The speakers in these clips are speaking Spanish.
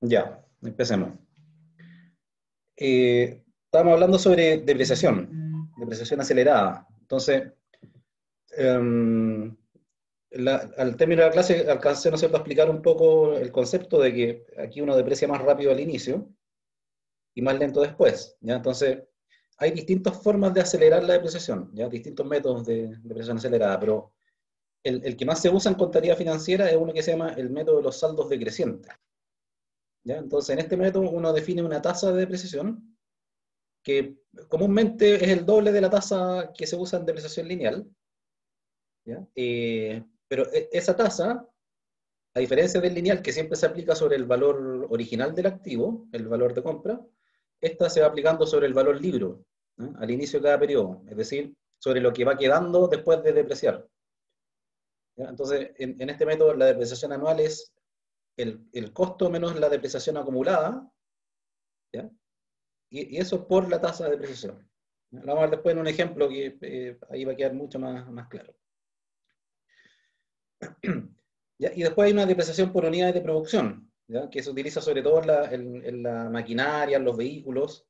Ya, empecemos. Estábamos hablando sobre depreciación acelerada. Entonces, em, al término de la clase alcancé, ¿no es cierto?, a explicar un poco el concepto de que aquí uno deprecia más rápido al inicio y más lento después, ¿ya? Entonces, hay distintas formas de acelerar la depreciación, ¿ya? Distintos métodos de depreciación acelerada, pero el que más se usa en contabilidad financiera es uno que se llama el método de los saldos decrecientes, ¿ya? Entonces, en este método uno define una tasa de depreciación que comúnmente es el doble de la tasa que se usa en depreciación lineal, ¿ya? Pero esa tasa, a diferencia del lineal que siempre se aplica sobre el valor original del activo, el valor de compra, esta se va aplicando sobre el valor libro, ¿no?, al inicio de cada periodo, es decir, sobre lo que va quedando después de depreciar, ¿ya? Entonces, en este método la depreciación anual es el costo menos la depreciación acumulada, ¿ya? Y eso por la tasa de depreciación. Lo vamos a ver después en un ejemplo que ahí va a quedar mucho más claro. ¿Ya? Y después hay una depreciación por unidades de producción, ¿ya?, que se utiliza sobre todo en la maquinaria, en los vehículos,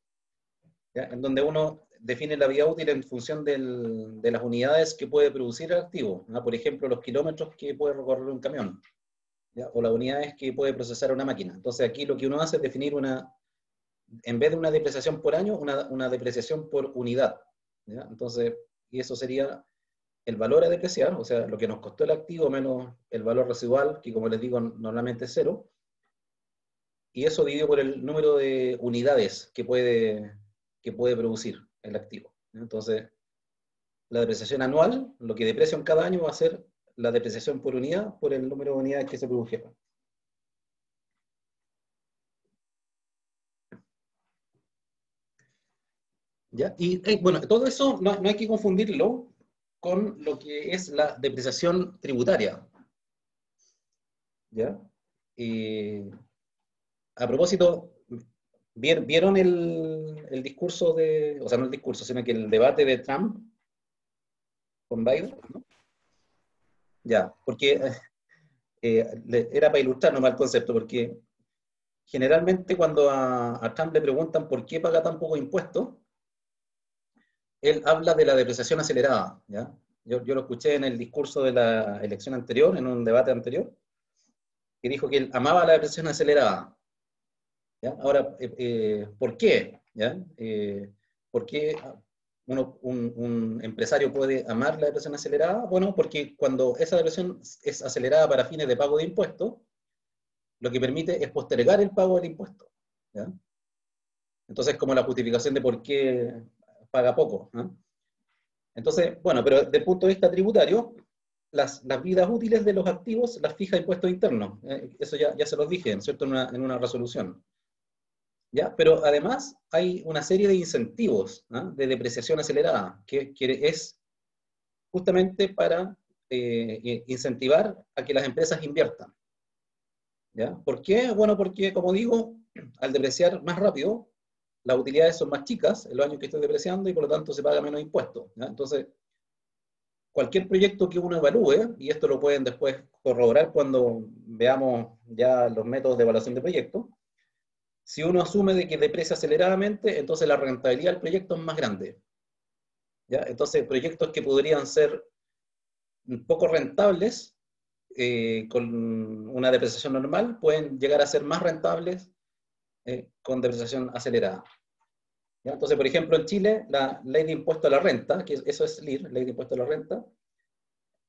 ¿ya?, en donde uno define la vida útil en función de las unidades que puede producir el activo, ¿no? Por ejemplo, los kilómetros que puede recorrer un camión, ¿ya?, o las unidades que puede procesar una máquina. Entonces aquí lo que uno hace es definir en vez de una depreciación por año, una depreciación por unidad, ¿ya? Entonces, y eso sería el valor a depreciar, o sea, lo que nos costó el activo menos el valor residual, que como les digo, normalmente es cero, y eso dividido por el número de unidades que puede producir el activo. Entonces, la depreciación anual, lo que deprecia en cada año va a ser la depreciación por unidad por el número de unidades que se produjeron. ¿Ya? Y bueno, todo eso no hay que confundirlo con lo que es la depreciación tributaria, ¿ya? Eh, a propósito, ¿vieron el discurso o sea, no el discurso, sino que el debate de Trump con Biden? ¿No? Ya, porque era para ilustrar nomás el concepto, porque generalmente cuando a Trump le preguntan por qué paga tan poco impuesto, él habla de la depreciación acelerada, ¿ya? Yo lo escuché en el discurso de la elección anterior, en un debate anterior, que dijo que él amaba la depreciación acelerada, ¿ya? Ahora, ¿por qué? ¿Ya? ¿Por qué un empresario puede amar la depreciación acelerada? Bueno, porque cuando esa depreciación es acelerada para fines de pago de impuestos, lo que permite es postergar el pago del impuesto, ¿ya? Entonces, como la justificación de por qué paga poco, ¿no? Entonces, bueno, pero desde el punto de vista tributario, las vidas útiles de los activos las fija impuestos internos. Eso ya se los dije, ¿cierto?, en una resolución. ¿Ya? Pero además hay una serie de incentivos, ¿no?, de depreciación acelerada, que es justamente para incentivar a que las empresas inviertan. ¿Ya? ¿Por qué? Bueno, porque, como digo, al depreciar más rápido, las utilidades son más chicas en los años que estoy depreciando y por lo tanto se paga menos impuestos, ¿ya? Entonces, cualquier proyecto que uno evalúe, y esto lo pueden después corroborar cuando veamos ya los métodos de evaluación de proyectos, si uno asume de que deprecia aceleradamente, entonces la rentabilidad del proyecto es más grande, ¿ya? Entonces, proyectos que podrían ser poco rentables con una depreciación normal pueden llegar a ser más rentables con depreciación acelerada, ¿ya? Entonces, por ejemplo, en Chile, la ley de impuesto a la renta, que eso es LIR, ley de impuesto a la renta,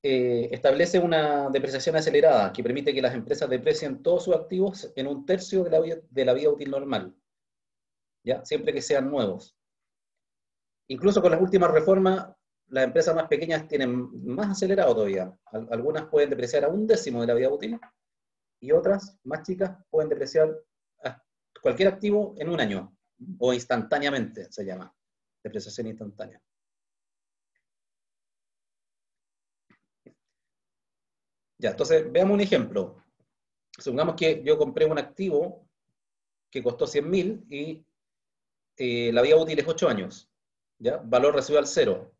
establece una depreciación acelerada que permite que las empresas deprecien todos sus activos en un tercio de la vida útil normal, ¿ya? Siempre que sean nuevos. Incluso con las últimas reformas, las empresas más pequeñas tienen más acelerado todavía. Algunas pueden depreciar a un décimo de la vida útil y otras, más chicas, pueden depreciar cualquier activo en un año o instantáneamente, se llama depreciación instantánea. Ya, entonces veamos un ejemplo. Supongamos que yo compré un activo que costó 100.000 y la vida útil es 8 años, ¿ya? Valor residual cero.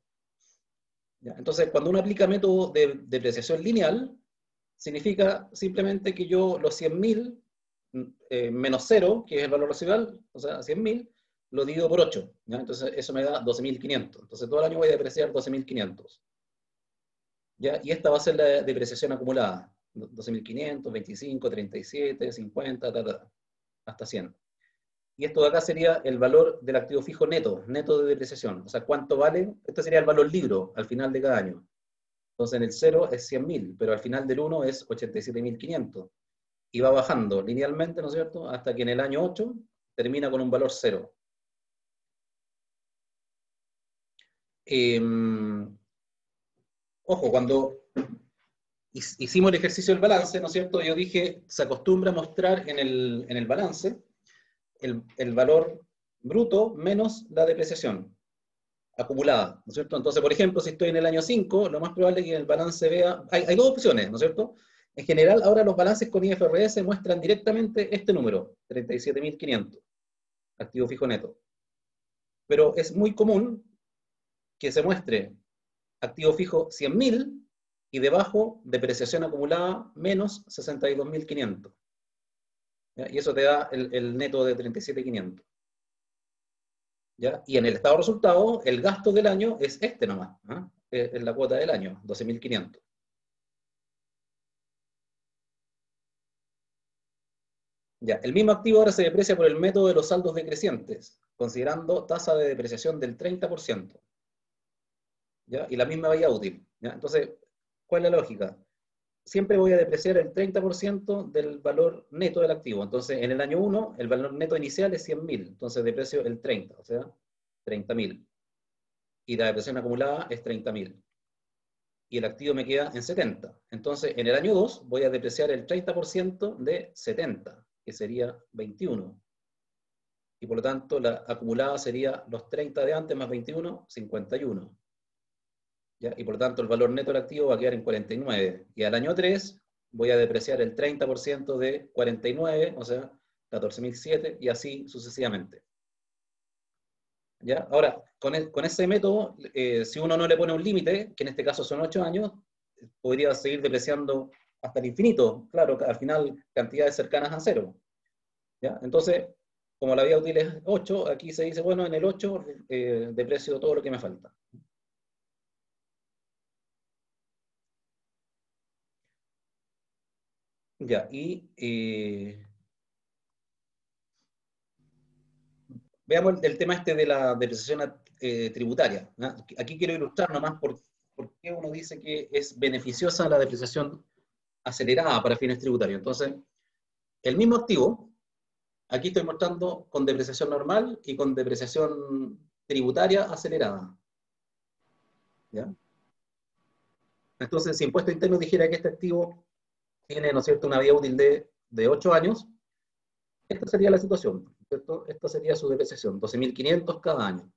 ¿Ya? Entonces, cuando uno aplica método de depreciación lineal, significa simplemente que yo los 100.000 menos 0, que es el valor residual, o sea, 100.000, lo divido por 8. ¿Ya? Entonces, eso me da 12.500. Entonces, todo el año voy a depreciar 12.500. ¿Ya? Y esta va a ser la depreciación acumulada. 12.500, 25, 37, 50, hasta 100. Y esto de acá sería el valor del activo fijo neto, neto de depreciación. O sea, ¿cuánto vale? Este sería el valor libro al final de cada año. Entonces, en el 0 es 100.000, pero al final del 1 es 87.500. Y va bajando linealmente, ¿no es cierto?, hasta que en el año 8 termina con un valor 0. Ojo, cuando hicimos el ejercicio del balance, ¿no es cierto?, yo dije, se acostumbra a mostrar en el balance el valor bruto menos la depreciación acumulada, ¿no es cierto? Entonces, por ejemplo, si estoy en el año 5, lo más probable es que en el balance vea, hay dos opciones, ¿no es cierto? En general, ahora los balances con IFRS muestran directamente este número, 37.500, activo fijo neto. Pero es muy común que se muestre activo fijo 100.000 y debajo depreciación acumulada menos 62.500. ¿Ya? Y eso te da el neto de 37.500. ¿Ya? Y en el estado de resultado, el gasto del año es este nomás. ¿Ah? Es la cuota del año, 12.500. Ya, el mismo activo ahora se deprecia por el método de los saldos decrecientes, considerando tasa de depreciación del 30%. ¿Ya? Y la misma vía útil. ¿Ya? Entonces, ¿cuál es la lógica? Siempre voy a depreciar el 30% del valor neto del activo. Entonces, en el año 1, el valor neto inicial es 100.000. Entonces, deprecio el 30, o sea, 30.000. Y la depreciación acumulada es 30.000. Y el activo me queda en 70. Entonces, en el año 2 voy a depreciar el 30% de 70, que sería 21. Y por lo tanto, la acumulada sería los 30 de antes más 21, 51. ¿Ya? Y por lo tanto, el valor neto del activo va a quedar en 49. Y al año 3 voy a depreciar el 30% de 49, o sea, 14.007, y así sucesivamente. ¿Ya? Ahora, con ese método, si uno no le pone un límite, que en este caso son 8 años, podría seguir depreciando hasta el infinito. Claro, al final, cantidades cercanas a 0. ¿Ya? Entonces, como la vía útil es 8, aquí se dice, bueno, en el 8 deprecio todo lo que me falta. Ya, y veamos el tema este de la depreciación tributaria, ¿no? Aquí quiero ilustrar nomás por qué uno dice que es beneficiosa la depreciación acelerada para fines tributarios. Entonces, el mismo activo, aquí estoy mostrando con depreciación normal y con depreciación tributaria acelerada. ¿Ya? Entonces, si impuesto interno dijera que este activo tiene, ¿no es cierto?, una vida útil de 8 años, esta sería la situación, ¿cierto? Esta sería su depreciación, 12.500 cada año.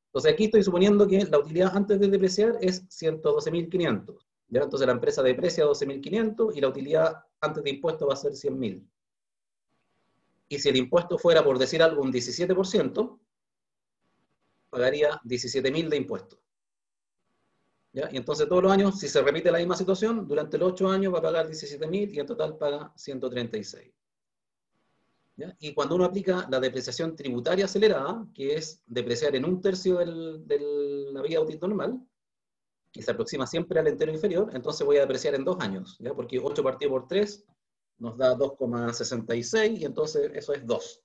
Entonces aquí estoy suponiendo que la utilidad antes de depreciar es 112.500. ¿Ya? Entonces la empresa deprecia 12.500 y la utilidad antes de impuesto va a ser 100.000. Y si el impuesto fuera, por decir algo, un 17%, pagaría 17.000 de impuestos. ¿Ya? Y entonces todos los años, si se repite la misma situación, durante los 8 años va a pagar 17.000 y en total paga 136. ¿Ya? Y cuando uno aplica la depreciación tributaria acelerada, que es depreciar en un tercio de la vida útil normal, que se aproxima siempre al entero inferior, entonces voy a depreciar en 2 años, ¿ya? Porque 8 partido por 3 nos da 2,66 y entonces eso es 2.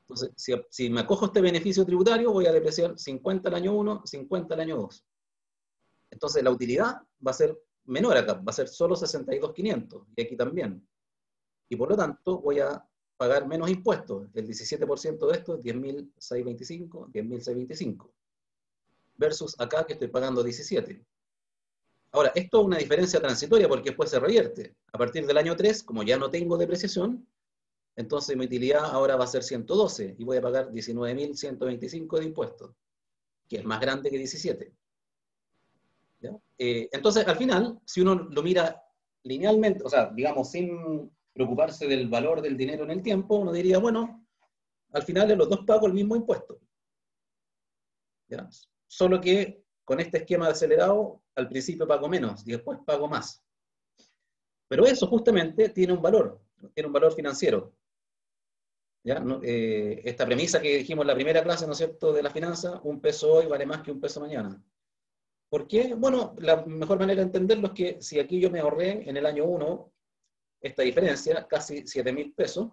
Entonces, si me acojo a este beneficio tributario, voy a depreciar 50 al año 1, 50 al año 2. Entonces la utilidad va a ser menor acá, va a ser solo 62.500, y aquí también. Y por lo tanto voy a pagar menos impuestos. El 17% de esto es 10.625, 10.625. Versus acá que estoy pagando 17. Ahora, esto es una diferencia transitoria porque después se revierte. A partir del año 3, como ya no tengo depreciación, entonces mi utilidad ahora va a ser 112 y voy a pagar 19.125 de impuestos, que es más grande que 17. ¿Ya? Entonces, al final, si uno lo mira linealmente, o sea, digamos, sin preocuparse del valor del dinero en el tiempo, uno diría, bueno, al final de los dos pago el mismo impuesto. ¿Ya? Solo que con este esquema de acelerado, al principio pago menos y después pago más. Pero eso justamente tiene un valor financiero. ¿Ya? No, esta premisa que dijimos en la primera clase, ¿no es cierto?, de la finanza, un peso hoy vale más que un peso mañana. ¿Por qué? Bueno, la mejor manera de entenderlo es que si aquí yo me ahorré en el año 1 esta diferencia, casi 7.000 pesos,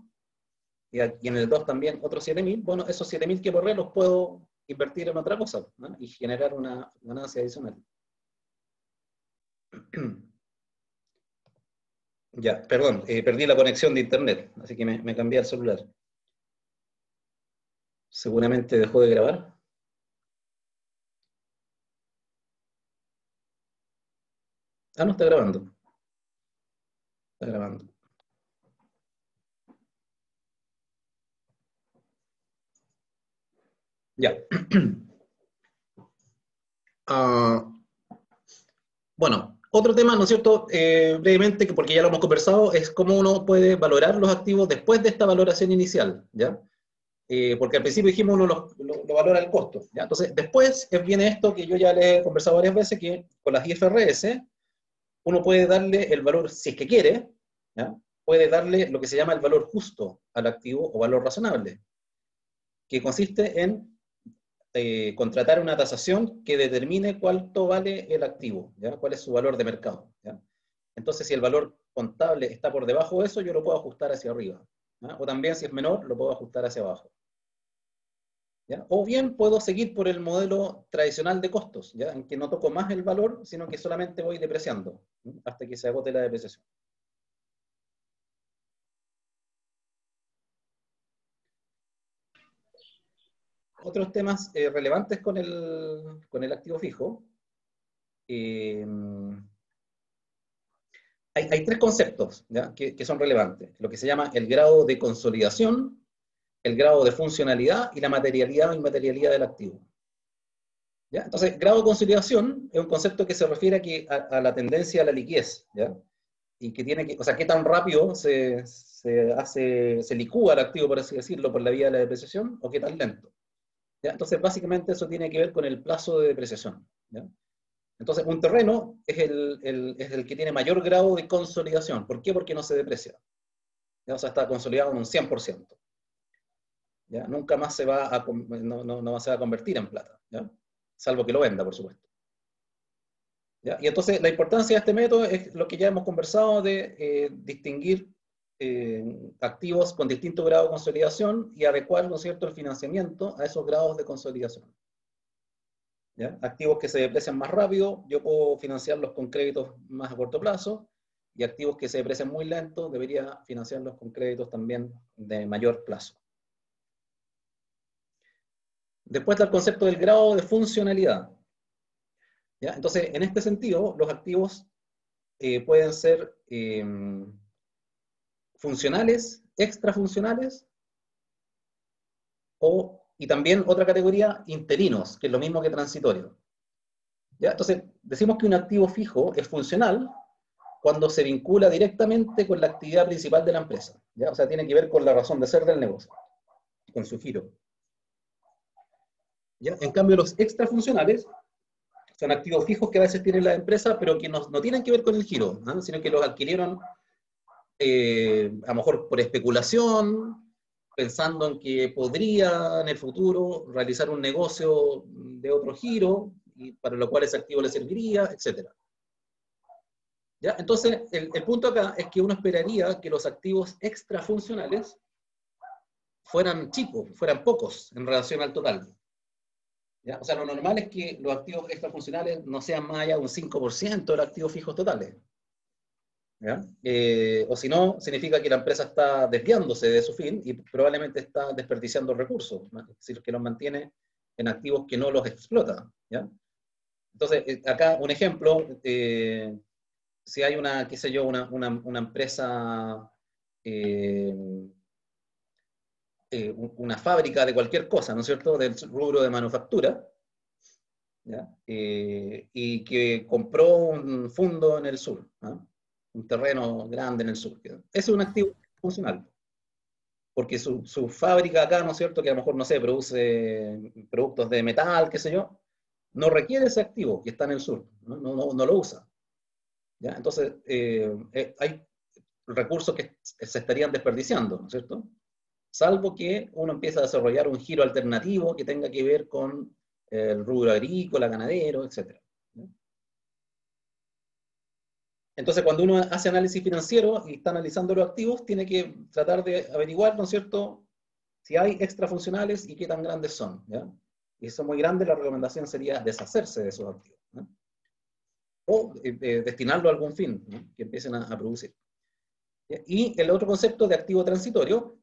y en el 2 también otros 7.000, bueno, esos 7.000 que ahorré los puedo invertir en otra cosa, ¿no? Y generar una ganancia adicional. Ya, perdón, perdí la conexión de internet, así que me cambié al celular. Seguramente dejó de grabar. Ah, no está grabando. Está grabando. Ya. Ah, bueno, otro tema, ¿no es cierto? Brevemente, que porque ya lo hemos conversado, es cómo uno puede valorar los activos después de esta valoración inicial, ¿ya? Porque al principio dijimos uno lo valora el costo, ¿ya? Entonces, después viene esto que yo ya le he conversado varias veces, que con las IFRS uno puede darle el valor, si es que quiere, ¿ya? Puede darle lo que se llama el valor justo al activo o valor razonable, que consiste en contratar una tasación que determine cuánto vale el activo, ¿ya? Cuál es su valor de mercado, ¿ya? Entonces, si el valor contable está por debajo de eso, yo lo puedo ajustar hacia arriba, ¿ya? O también, si es menor, lo puedo ajustar hacia abajo, ¿ya? O bien puedo seguir por el modelo tradicional de costos, ¿ya? En que no toco más el valor, sino que solamente voy depreciando, ¿sí? Hasta que se agote la depreciación. Otros temas relevantes con el activo fijo. Eh, hay tres conceptos, ¿ya? Que son relevantes. Lo que se llama el grado de consolidación, el grado de funcionalidad y la materialidad o inmaterialidad del activo, ¿ya? Entonces, grado de consolidación es un concepto que se refiere a la tendencia a la liquidez, ¿ya? Y que tiene que, o sea, qué tan rápido se licúa el activo, por así decirlo, por la vía de la depreciación, o qué tan lento, ¿ya? Entonces, básicamente eso tiene que ver con el plazo de depreciación, ¿ya? Entonces, un terreno es el que tiene mayor grado de consolidación. ¿Por qué? Porque no se deprecia, ¿ya? O sea, está consolidado en un 100%. ¿Ya? Nunca más no se va a convertir en plata, ¿ya? Salvo que lo venda, por supuesto. ¿Ya? Y entonces la importancia de este método es lo que ya hemos conversado de distinguir activos con distinto grado de consolidación y adecuar, ¿no es cierto?, el financiamiento a esos grados de consolidación, ¿ya? Activos que se deprecian más rápido, yo puedo financiarlos con créditos más a corto plazo, y activos que se deprecian muy lento, debería financiarlos con créditos también de mayor plazo. Después está el concepto del grado de funcionalidad, ¿ya? Entonces, en este sentido, los activos pueden ser funcionales, extrafuncionales, y también otra categoría, interinos, que es lo mismo que transitorio, ¿ya? Entonces, decimos que un activo fijo es funcional cuando se vincula directamente con la actividad principal de la empresa, ¿ya? O sea, tiene que ver con la razón de ser del negocio, con su giro, ¿ya? En cambio, los extrafuncionales son activos fijos que a veces tienen la empresa, pero que no tienen que ver con el giro, ¿no? Sino que los adquirieron a lo mejor por especulación, pensando en que podría en el futuro realizar un negocio de otro giro, y para lo cual ese activo le serviría, etc. ¿Ya? Entonces, el punto acá es que uno esperaría que los activos extrafuncionales fueran chicos, fueran pocos en relación al total, ¿ya? O sea, lo normal es que los activos extrafuncionales no sean más allá de un 5% de los activos fijos totales, ¿ya? O si no, significa que la empresa está desviándose de su fin y probablemente está desperdiciando recursos, ¿no? Es decir, que los mantiene en activos que no los explota, ¿ya? Entonces, acá un ejemplo, si hay qué sé yo, una empresa, eh, una fábrica de cualquier cosa, ¿no es cierto?, del rubro de manufactura, ¿ya? Y que compró un fondo en el sur, ¿no? Un terreno grande en el sur. Ese es un activo funcional, porque su fábrica acá, ¿no es cierto?, que a lo mejor, no sé, produce productos de metal, qué sé yo, no requiere ese activo que está en el sur, no lo usa. ¿Ya? Entonces, hay recursos que se estarían desperdiciando, ¿no es cierto? Salvo que uno empiece a desarrollar un giro alternativo que tenga que ver con el rubro agrícola, ganadero, etc. Entonces, cuando uno hace análisis financiero y está analizando los activos, tiene que tratar de averiguar, ¿no es cierto?, si hay extrafuncionales y qué tan grandes son. ¿Ya? Y si son muy grandes, la recomendación sería deshacerse de esos activos, ¿no? O destinarlo a algún fin, ¿no?, que empiecen a producir. ¿Ya? Y el otro concepto de activo transitorio,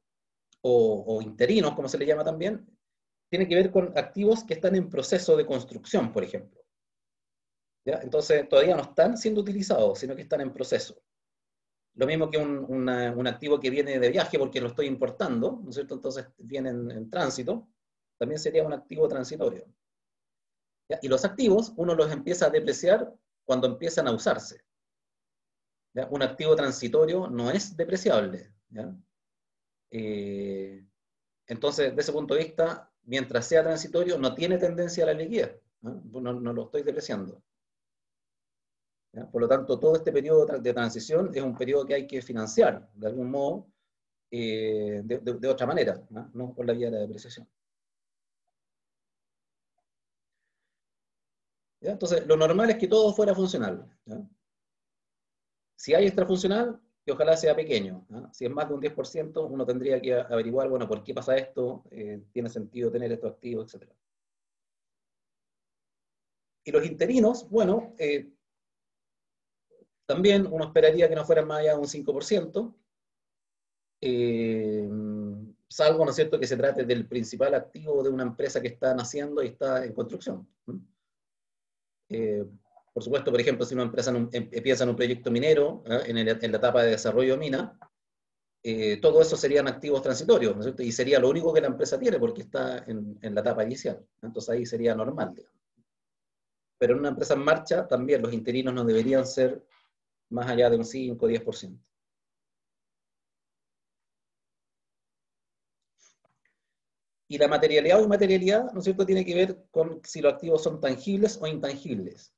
o interinos, como se le llama también, tiene que ver con activos que están en proceso de construcción, por ejemplo. ¿Ya? Entonces, todavía no están siendo utilizados, sino que están en proceso. Lo mismo que un activo que viene de viaje porque lo estoy importando, ¿no es cierto? Entonces viene en tránsito, también sería un activo transitorio. ¿Ya? Y los activos, uno los empieza a depreciar cuando empiezan a usarse. ¿Ya? Un activo transitorio no es depreciable. ¿Ya? Entonces, de ese punto de vista, mientras sea transitorio, no tiene tendencia a la liquidez. No lo estoy depreciando. ¿Ya? Por lo tanto, todo este periodo de transición es un periodo que hay que financiar, de algún modo, de otra manera, ¿no? Por la vía de la depreciación. ¿Ya? Entonces, lo normal es que todo fuera funcional. ¿Ya? Si hay extrafuncional, que ojalá sea pequeño. ¿Ya? Si es más de un 10%, uno tendría que averiguar, bueno, ¿por qué pasa esto? ¿Tiene sentido tener estos activos, etcétera? Y los interinos, bueno, también uno esperaría que no fueran más allá de un 5%, salvo, ¿no es cierto?, que se trate del principal activo de una empresa que está naciendo y está en construcción. Por supuesto, por ejemplo, si una empresa empieza en un proyecto minero, en la etapa de desarrollo de mina, todo eso serían activos transitorios, ¿no es cierto? Y sería lo único que la empresa tiene porque está en la etapa inicial. Entonces ahí sería normal, digamos. Pero en una empresa en marcha, también los interinos no deberían ser más allá de un 5 o 10%. Y la materialidad o inmaterialidad, ¿no es cierto?, tiene que ver con si los activos son tangibles o intangibles.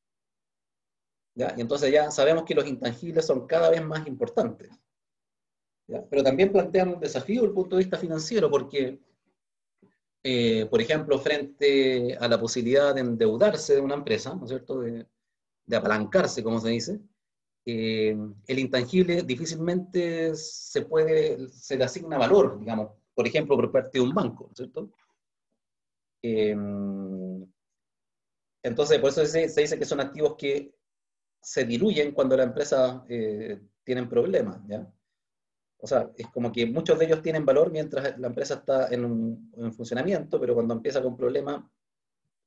¿Ya? Y entonces ya sabemos que los intangibles son cada vez más importantes. ¿Ya? Pero también plantean un desafío desde el punto de vista financiero, porque, por ejemplo, frente a la posibilidad de endeudarse de una empresa, ¿no es cierto?, de apalancarse, como se dice, el intangible difícilmente se le asigna valor, digamos, por ejemplo, por parte de un banco, ¿no es cierto? Eh, entonces, por eso se dice que son activos que se diluyen cuando la empresa tienen problemas, ¿ya? O sea, es como que muchos de ellos tienen valor mientras la empresa está en funcionamiento, pero cuando empieza con problemas,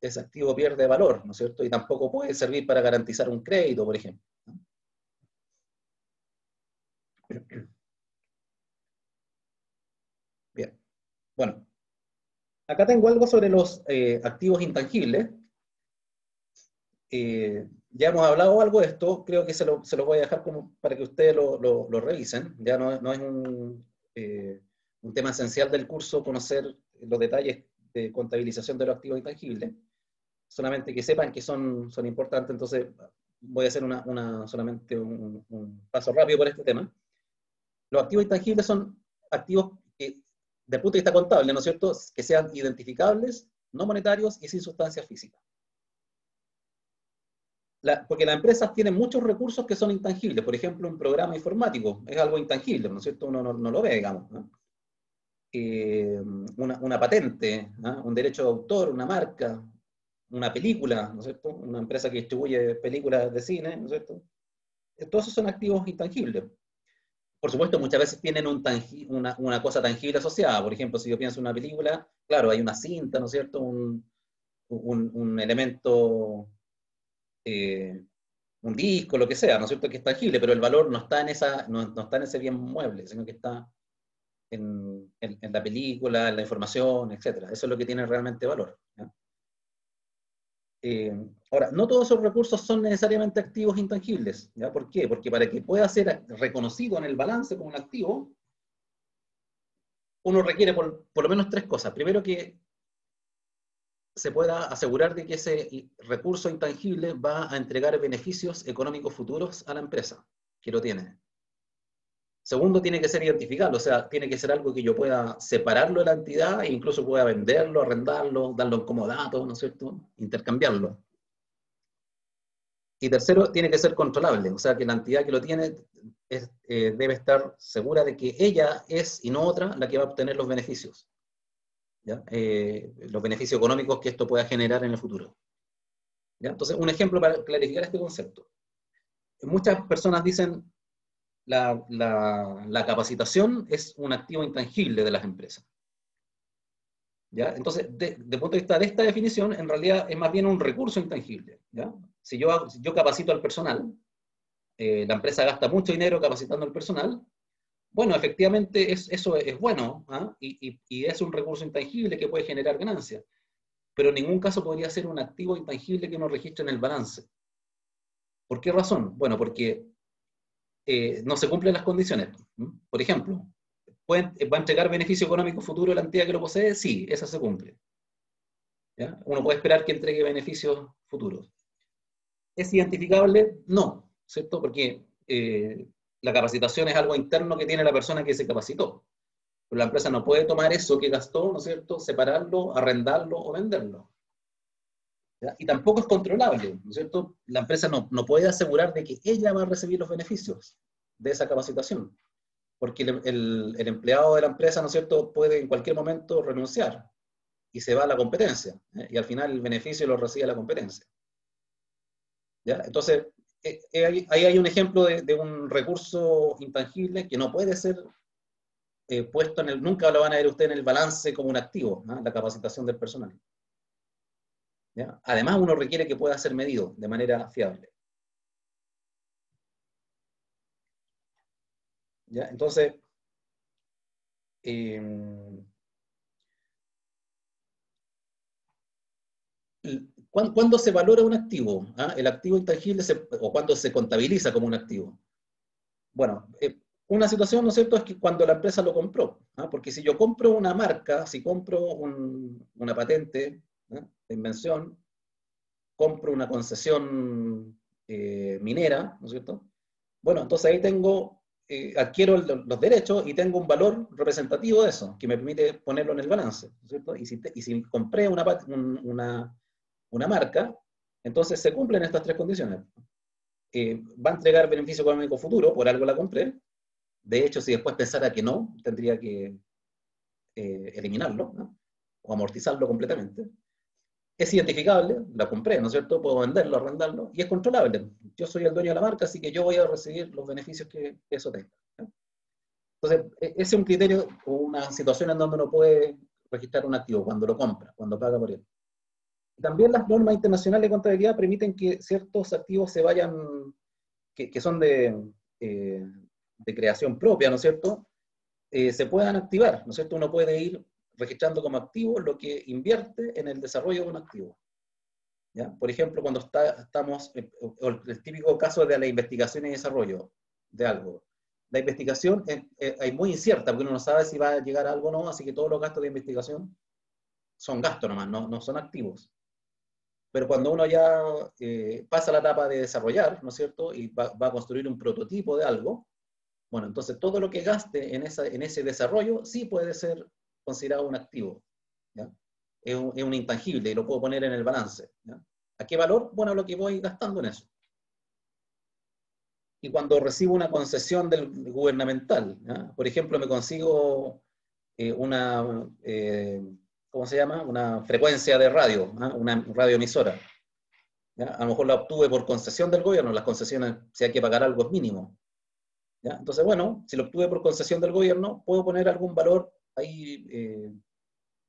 ese activo pierde valor, ¿no es cierto? Y tampoco puede servir para garantizar un crédito, por ejemplo, ¿no? Bien, bueno, acá tengo algo sobre los activos intangibles. Ya hemos hablado algo de esto, creo que se lo voy a dejar como para que ustedes lo revisen. Ya no es un tema esencial del curso conocer los detalles de contabilización de los activos intangibles, solamente que sepan que son importantes. Entonces voy a hacer solamente un paso rápido por este tema. Los activos intangibles son activos que, desde el punto de vista contable, ¿no es cierto?, que sean identificables, no monetarios y sin sustancias físicas. Porque las empresas tienen muchos recursos que son intangibles. Por ejemplo, un programa informático es algo intangible, ¿no es cierto? Uno no lo ve, digamos, ¿no? Una patente, ¿no? Un derecho de autor, una marca, una película, ¿no es cierto? Una empresa que distribuye películas de cine, ¿no es cierto? Todos esos son activos intangibles. Por supuesto, muchas veces tienen una cosa tangible asociada. Por ejemplo, si yo pienso en una película, claro, hay una cinta, ¿no es cierto? Un elemento, un disco, lo que sea, ¿no es cierto?, que es tangible, pero el valor no está no está en ese bien mueble, sino que está en la película, en la información, etcétera. Eso es lo que tiene realmente valor, ¿ya? Ahora, no todos esos recursos son necesariamente activos intangibles, ¿ya? ¿Por qué? Porque para que pueda ser reconocido en el balance como un activo, uno requiere por lo menos tres cosas. Primero, que se pueda asegurar de que ese recurso intangible va a entregar beneficios económicos futuros a la empresa que lo tiene. Segundo, tiene que ser identificable, o sea, tiene que ser algo que yo pueda separarlo de la entidad e incluso pueda venderlo, arrendarlo, darlo como datos, ¿no es cierto? Intercambiarlo. Y tercero, tiene que ser controlable, o sea, que la entidad que lo tiene debe estar segura de que ella es y no otra la que va a obtener los beneficios. ¿Ya? Los beneficios económicos que esto pueda generar en el futuro. ¿Ya? Entonces, un ejemplo para clarificar este concepto. Muchas personas dicen la capacitación es un activo intangible de las empresas. ¿Ya? Entonces, de punto de vista de esta definición, en realidad es más bien un recurso intangible. ¿Ya? Si yo capacito al personal, la empresa gasta mucho dinero capacitando al personal, bueno, efectivamente eso es bueno, ¿ah? Y es un recurso intangible que puede generar ganancias, pero en ningún caso podría ser un activo intangible que uno registre en el balance. ¿Por qué razón? Bueno, porque no se cumplen las condiciones. Por ejemplo, ¿va a entregar beneficio económico futuro a la entidad que lo posee? Sí, esa se cumple. ¿Ya? Uno puede esperar que entregue beneficios futuros. ¿Es identificable? No, ¿cierto? Porque la capacitación es algo interno que tiene la persona que se capacitó. Pero la empresa no puede tomar eso que gastó, ¿no es cierto?, separarlo, arrendarlo o venderlo. ¿Ya? Y tampoco es controlable, ¿no es cierto? La empresa no puede asegurar de que ella va a recibir los beneficios de esa capacitación, porque el empleado de la empresa, ¿no es cierto?, puede en cualquier momento renunciar y se va a la competencia, y al final el beneficio lo recibe la competencia. ¿Ya? Entonces, ahí hay un ejemplo de un recurso intangible que no puede ser puesto nunca lo van a ver usted en el balance como un activo, ¿no? La capacitación del personal. ¿Ya? Además, uno requiere que pueda ser medido de manera fiable. ¿Ya? Entonces, ¿cuándo se valora un activo? ¿Ah? El activo intangible o cuándo se contabiliza como un activo. Bueno, una situación, ¿no es cierto?, es que cuando la empresa lo compró. ¿Ah? Porque si yo compro una marca, si compro una patente, ¿ah?, de invención, compro una concesión minera, ¿no es cierto? Bueno, entonces ahí adquiero los derechos y tengo un valor representativo de eso, que me permite ponerlo en el balance, ¿no es cierto? Y si compré una marca, entonces se cumplen estas tres condiciones. Va a entregar beneficio económico futuro, por algo la compré. De hecho, si después pensara que no, tendría que eliminarlo, ¿no?, o amortizarlo completamente. Es identificable, la compré, ¿no es cierto? Puedo venderlo, arrendarlo, y es controlable. Yo soy el dueño de la marca, así que yo voy a recibir los beneficios que eso tenga. ¿No? Entonces, ese es un criterio o una situación en donde uno puede registrar un activo, cuando lo compra, cuando paga por él. También las normas internacionales de contabilidad permiten que ciertos activos se vayan, que son de creación propia, ¿no es cierto?, se puedan activar, ¿no es cierto? Uno puede ir registrando como activo lo que invierte en el desarrollo de un activo. ¿Ya? Por ejemplo, cuando estamos, el típico caso de la investigación y desarrollo de algo. La investigación es muy incierta, porque uno no sabe si va a llegar a algo o no, así que todos los gastos de investigación son gastos nomás, no son activos. Pero cuando uno ya pasa la etapa de desarrollar, ¿no es cierto?, y va a construir un prototipo de algo, bueno, entonces todo lo que gaste en ese desarrollo sí puede ser considerado un activo. ¿Ya? Es un intangible y lo puedo poner en el balance. ¿Ya? ¿A qué valor? Bueno, lo que voy gastando en eso. Y cuando recibo una concesión gubernamental, ¿ya?, por ejemplo, me consigo ¿cómo se llama?, una frecuencia de radio, ¿ya?, una radioemisora. ¿Ya? A lo mejor la obtuve por concesión del gobierno, las concesiones, si hay que pagar algo, es mínimo. ¿Ya? Entonces, bueno, si lo obtuve por concesión del gobierno, puedo poner algún valor ahí,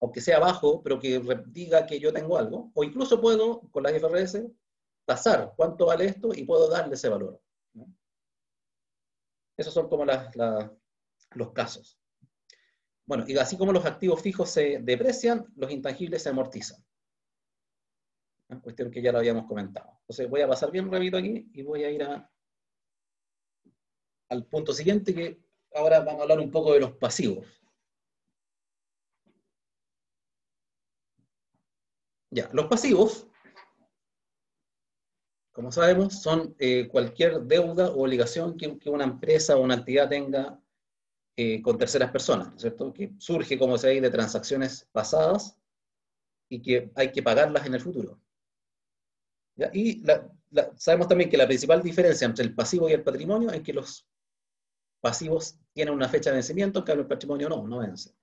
aunque sea bajo, pero que diga que yo tengo algo, o incluso puedo, con las IFRS, tasar cuánto vale esto y puedo darle ese valor. ¿No? Esos son como los casos. Bueno, y así como los activos fijos se deprecian, los intangibles se amortizan. ¿No? Cuestión que ya lo habíamos comentado. Entonces voy a pasar bien rápido aquí y voy a ir al punto siguiente, que ahora vamos a hablar un poco de los pasivos. Ya, los pasivos, como sabemos, son cualquier deuda o obligación que una empresa o una entidad tenga con terceras personas, ¿no es cierto? Que surge, como se dice, de transacciones pasadas y que hay que pagarlas en el futuro. ¿Ya? Y sabemos también que la principal diferencia entre el pasivo y el patrimonio es que los pasivos tienen una fecha de vencimiento, en cambio el patrimonio no vence.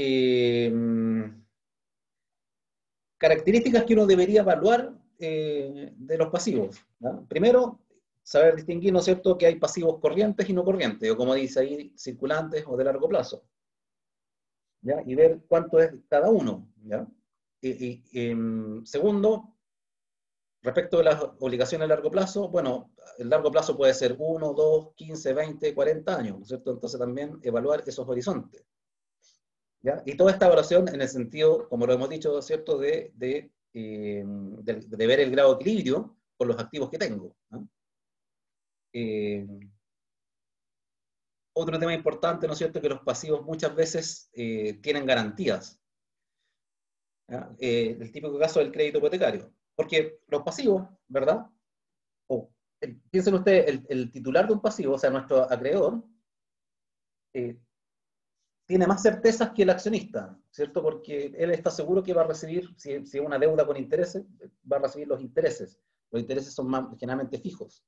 Eh, Características que uno debería evaluar de los pasivos, ¿no? Primero, saber distinguir, ¿no es cierto?, que hay pasivos corrientes y no corrientes, o como dice ahí, circulantes o de largo plazo, ¿ya? Y ver cuánto es cada uno, ¿ya? Segundo, respecto de las obligaciones a largo plazo, bueno, el largo plazo puede ser 1, 2, 15, 20, 40 años, ¿no es cierto? Entonces también evaluar esos horizontes, ¿ya? Y toda esta evaluación en el sentido, como lo hemos dicho, ¿cierto?, de ver el grado de equilibrio con los activos que tengo, ¿no? Eh, Otro tema importante, ¿no es cierto?, que los pasivos muchas veces tienen garantías, ¿ya? El típico caso del crédito hipotecario. Porque los pasivos, ¿verdad? O, piensen ustedes, el titular de un pasivo, o sea, nuestro acreedor, eh, tiene más certezas que el accionista, ¿cierto? Porque él está seguro que va a recibir, si es una deuda con intereses, va a recibir los intereses. Los intereses son generalmente fijos.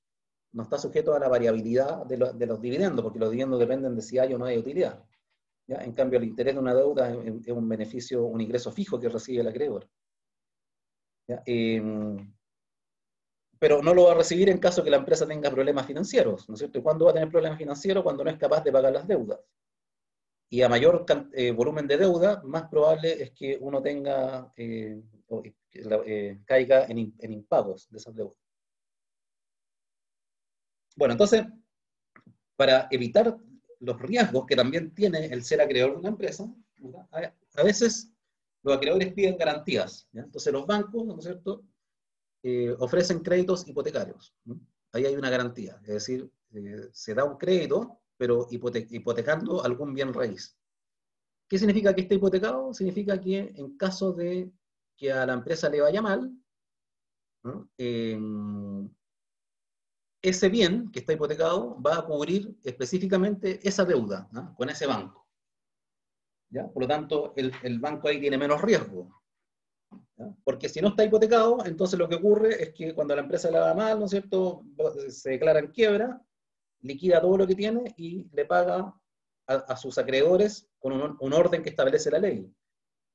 No está sujeto a la variabilidad de los dividendos, porque los dividendos dependen de si hay o no hay utilidad, ¿ya? En cambio, el interés de una deuda es un beneficio, un ingreso fijo que recibe el acreedor, ¿ya? Pero no lo va a recibir en caso que la empresa tenga problemas financieros, ¿no es cierto? ¿Y cuándo va a tener problemas financieros? Cuando no es capaz de pagar las deudas. Y a mayor volumen de deuda, más probable es que uno tenga, caiga en impagos de esas deudas. Bueno, entonces, para evitar los riesgos que también tiene el ser acreedor de una empresa, a veces los acreedores piden garantías, ¿ya? Entonces los bancos, ¿no es cierto?, ofrecen créditos hipotecarios, ¿no? Ahí hay una garantía, es decir, se da un crédito, pero hipotecando algún bien raíz. ¿Qué significa que esté hipotecado? Significa que en caso de que a la empresa le vaya mal, ¿no?, ese bien que está hipotecado va a cubrir específicamente esa deuda, ¿no?, con ese banco, ¿ya? Por lo tanto, el banco ahí tiene menos riesgo, ¿ya? Porque si no está hipotecado, entonces lo que ocurre es que cuando a la empresa le va mal, ¿no es cierto?, se declara en quiebra, liquida todo lo que tiene y le paga a sus acreedores con un orden que establece la ley,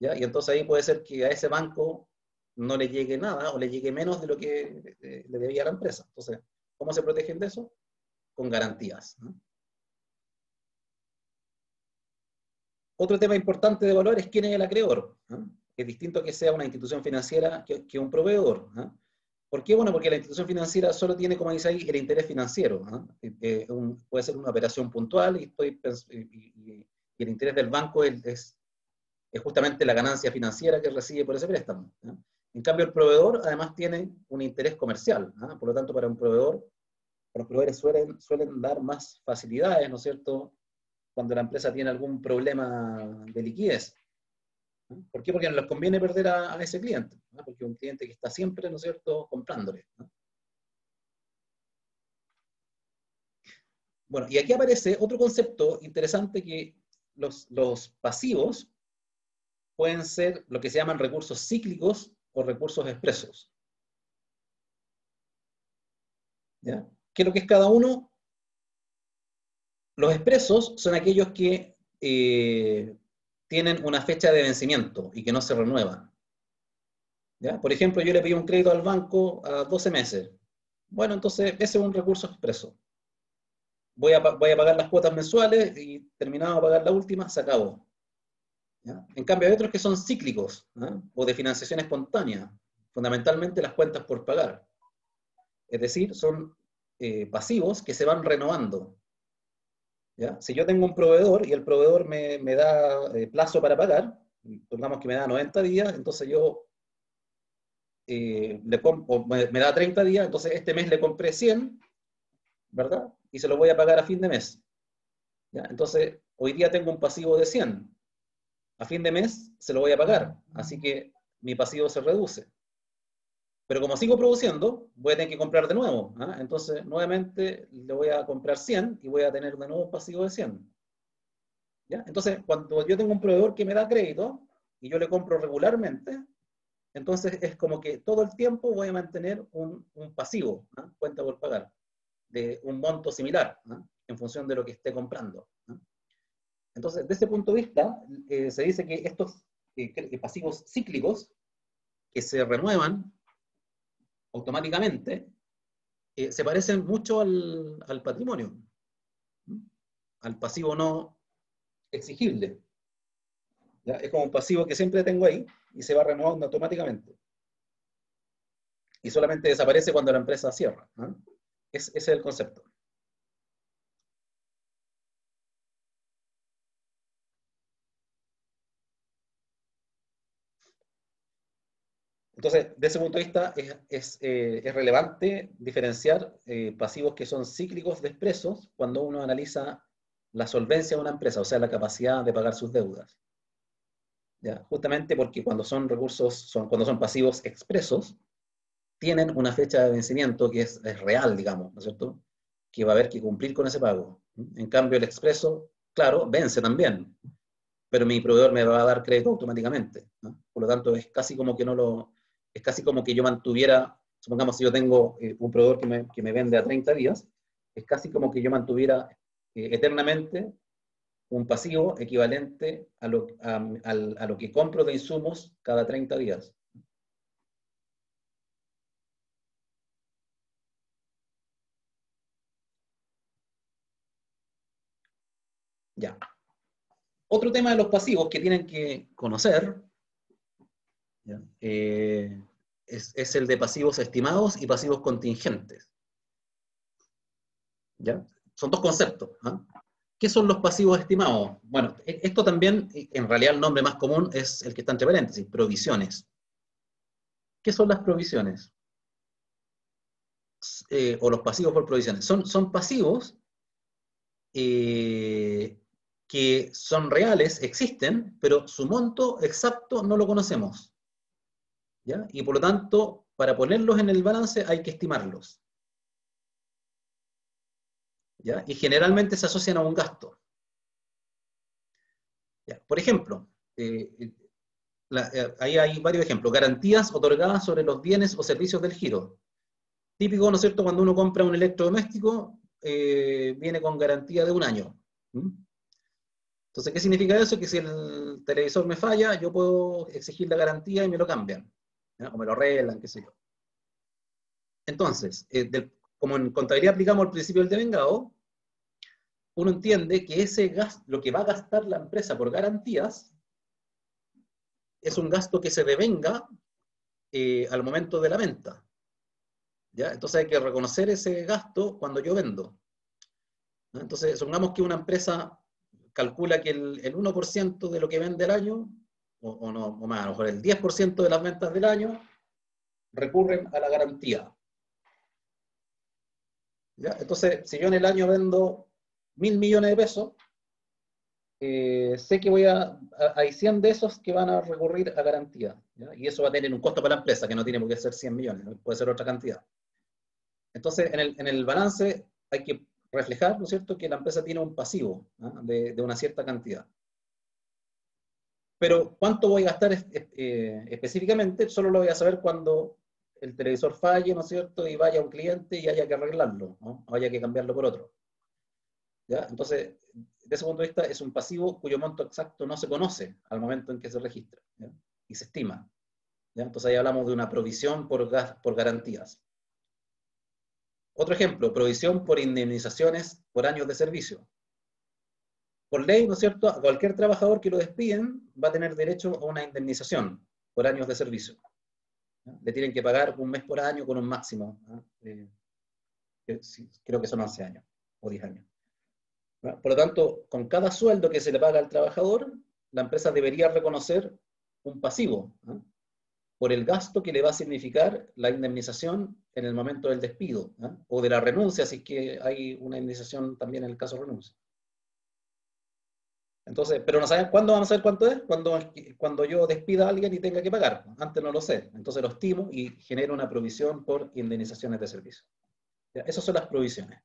¿ya? Y entonces ahí puede ser que a ese banco no le llegue nada o le llegue menos de lo que le debía a la empresa. Entonces, ¿cómo se protegen de eso? Con garantías, ¿no? Otro tema importante de valor es quién es el acreedor, ¿no? Es distinto que sea una institución financiera que un proveedor, ¿no? ¿Por qué? Bueno, porque la institución financiera solo tiene, como dice ahí, el interés financiero, ¿no? Puede ser una operación puntual y el interés del banco es justamente la ganancia financiera que recibe por ese préstamo, ¿no? En cambio, el proveedor además tiene un interés comercial, ¿no? Por lo tanto, para un proveedor, los proveedores suelen dar más facilidades, ¿no es cierto?, cuando la empresa tiene algún problema de liquidez, ¿no? ¿Por qué? Porque no les conviene perder a ese cliente, ¿no? Porque es un cliente que está siempre, ¿no es cierto?, comprándole, ¿no? Bueno, y aquí aparece otro concepto interesante, que los pasivos pueden ser lo que se llaman recursos cíclicos o recursos expresos, ¿ya? ¿Qué es lo que es cada uno? Los expresos son aquellos que tienen una fecha de vencimiento y que no se renuevan, ¿ya? Por ejemplo, yo le pido un crédito al banco a 12 meses. Bueno, entonces ese es un recurso expreso. Voy a pagar las cuotas mensuales y terminado de pagar la última, se acabó, ¿ya? En cambio, hay otros que son cíclicos, ¿no?, o de financiación espontánea, fundamentalmente las cuentas por pagar. Es decir, son pasivos que se van renovando, ¿ya? Si yo tengo un proveedor y el proveedor me da plazo para pagar, pongamos que me da 90 días, entonces yo me da 30 días, entonces este mes le compré 100, ¿verdad? Y se lo voy a pagar a fin de mes, ¿ya? Entonces, hoy día tengo un pasivo de 100. a fin de mes se lo voy a pagar, así que mi pasivo se reduce. Pero como sigo produciendo, voy a tener que comprar de nuevo. ¿Ah? Entonces, nuevamente, le voy a comprar 100 y voy a tener de nuevo un pasivo de 100. ¿Ya? Entonces, cuando yo tengo un proveedor que me da crédito y yo le compro regularmente, entonces es como que todo el tiempo voy a mantener un pasivo, ¿ah? Cuenta por pagar, de un monto similar, ¿ah? En función de lo que esté comprando. ¿Ah? Entonces, desde ese punto de vista, se dice que estos pasivos cíclicos que se renuevan automáticamente se parecen mucho al patrimonio, ¿no? Al pasivo no exigible. ¿Ya? Es como un pasivo que siempre tengo ahí y se va renovando automáticamente. Y solamente desaparece cuando la empresa cierra, ¿no? Ese es el concepto. Entonces, de ese punto de vista, es relevante diferenciar pasivos que son cíclicos de expresos cuando uno analiza la solvencia de una empresa, o sea, la capacidad de pagar sus deudas. ¿Ya? Justamente porque cuando son cuando son pasivos expresos, tienen una fecha de vencimiento que es real, digamos, ¿no es cierto? Que va a haber que cumplir con ese pago. En cambio, el expreso, claro, vence también, pero mi proveedor me va a dar crédito automáticamente, ¿no? Por lo tanto, es casi como que yo mantuviera, supongamos si yo tengo un proveedor que me vende a 30 días, es casi como que yo mantuviera eternamente un pasivo equivalente a lo que compro de insumos cada 30 días. Ya. Otro tema de los pasivos que tienen que conocer, ¿ya? Es el de pasivos estimados y pasivos contingentes. ¿Ya? Son dos conceptos. ¿Ah? ¿Qué son los pasivos estimados? Bueno, esto también, en realidad el nombre más común es el que está entre paréntesis, provisiones. ¿Qué son las provisiones? O los pasivos por provisiones. Son pasivos eh, que son reales, existen, pero su monto exacto no lo conocemos. ¿Ya? Y por lo tanto, para ponerlos en el balance hay que estimarlos. ¿Ya? Y generalmente se asocian a un gasto. ¿Ya? Por ejemplo, ahí hay varios ejemplos. Garantías otorgadas sobre los bienes o servicios del giro. Típico, ¿no es cierto? Cuando uno compra un electrodoméstico, viene con garantía de un año. ¿Mm? Entonces, ¿qué significa eso? Que si el televisor me falla, yo puedo exigir la garantía y me lo cambian. ¿Ya? O me lo arreglan, qué sé yo. Entonces, como en contabilidad aplicamos el principio del devengado, uno entiende que ese gasto, lo que va a gastar la empresa por garantías, es un gasto que se devenga al momento de la venta. ¿Ya? Entonces hay que reconocer ese gasto cuando yo vendo. ¿No? Entonces, supongamos que una empresa calcula que el 1% de lo que vende al año, o no, o más, a lo mejor el 10% de las ventas del año, recurren a la garantía. ¿Ya? Entonces, si yo en el año vendo 1.000 millones de pesos, sé que hay 100 de esos que van a recurrir a garantía. ¿Ya? Y eso va a tener un costo para la empresa, que no tiene por qué ser 100 millones, ¿no? Puede ser otra cantidad. Entonces, en el balance hay que reflejar, ¿no es cierto?, que la empresa tiene un pasivo, ¿no?, de una cierta cantidad. Pero cuánto voy a gastar específicamente, solo lo voy a saber cuando el televisor falle, ¿no es cierto?, y vaya a un cliente y haya que arreglarlo, ¿no?, o haya que cambiarlo por otro. ¿Ya? Entonces, desde ese punto de vista, es un pasivo cuyo monto exacto no se conoce al momento en que se registra, ¿ya?, y se estima. ¿Ya? Entonces ahí hablamos de una provisión por garantías. Otro ejemplo, provisión por indemnizaciones por años de servicio. Por ley, ¿no es cierto?, a cualquier trabajador que lo despiden va a tener derecho a una indemnización por años de servicio. ¿Ya? Le tienen que pagar un mes por año con un máximo. Creo que son 11 años o 10 años. ¿Ya? Por lo tanto, con cada sueldo que se le paga al trabajador, la empresa debería reconocer un pasivo, ¿no?, por el gasto que le va a significar la indemnización en el momento del despido, ¿no?, o de la renuncia, si es que hay una indemnización también en el caso de renuncia. Entonces, pero no saben cuándo van a saber cuánto es, cuando yo despida a alguien y tenga que pagar. Antes no lo sé. Entonces lo estimo y genero una provisión por indemnizaciones de servicio. ¿Ya? Esas son las provisiones.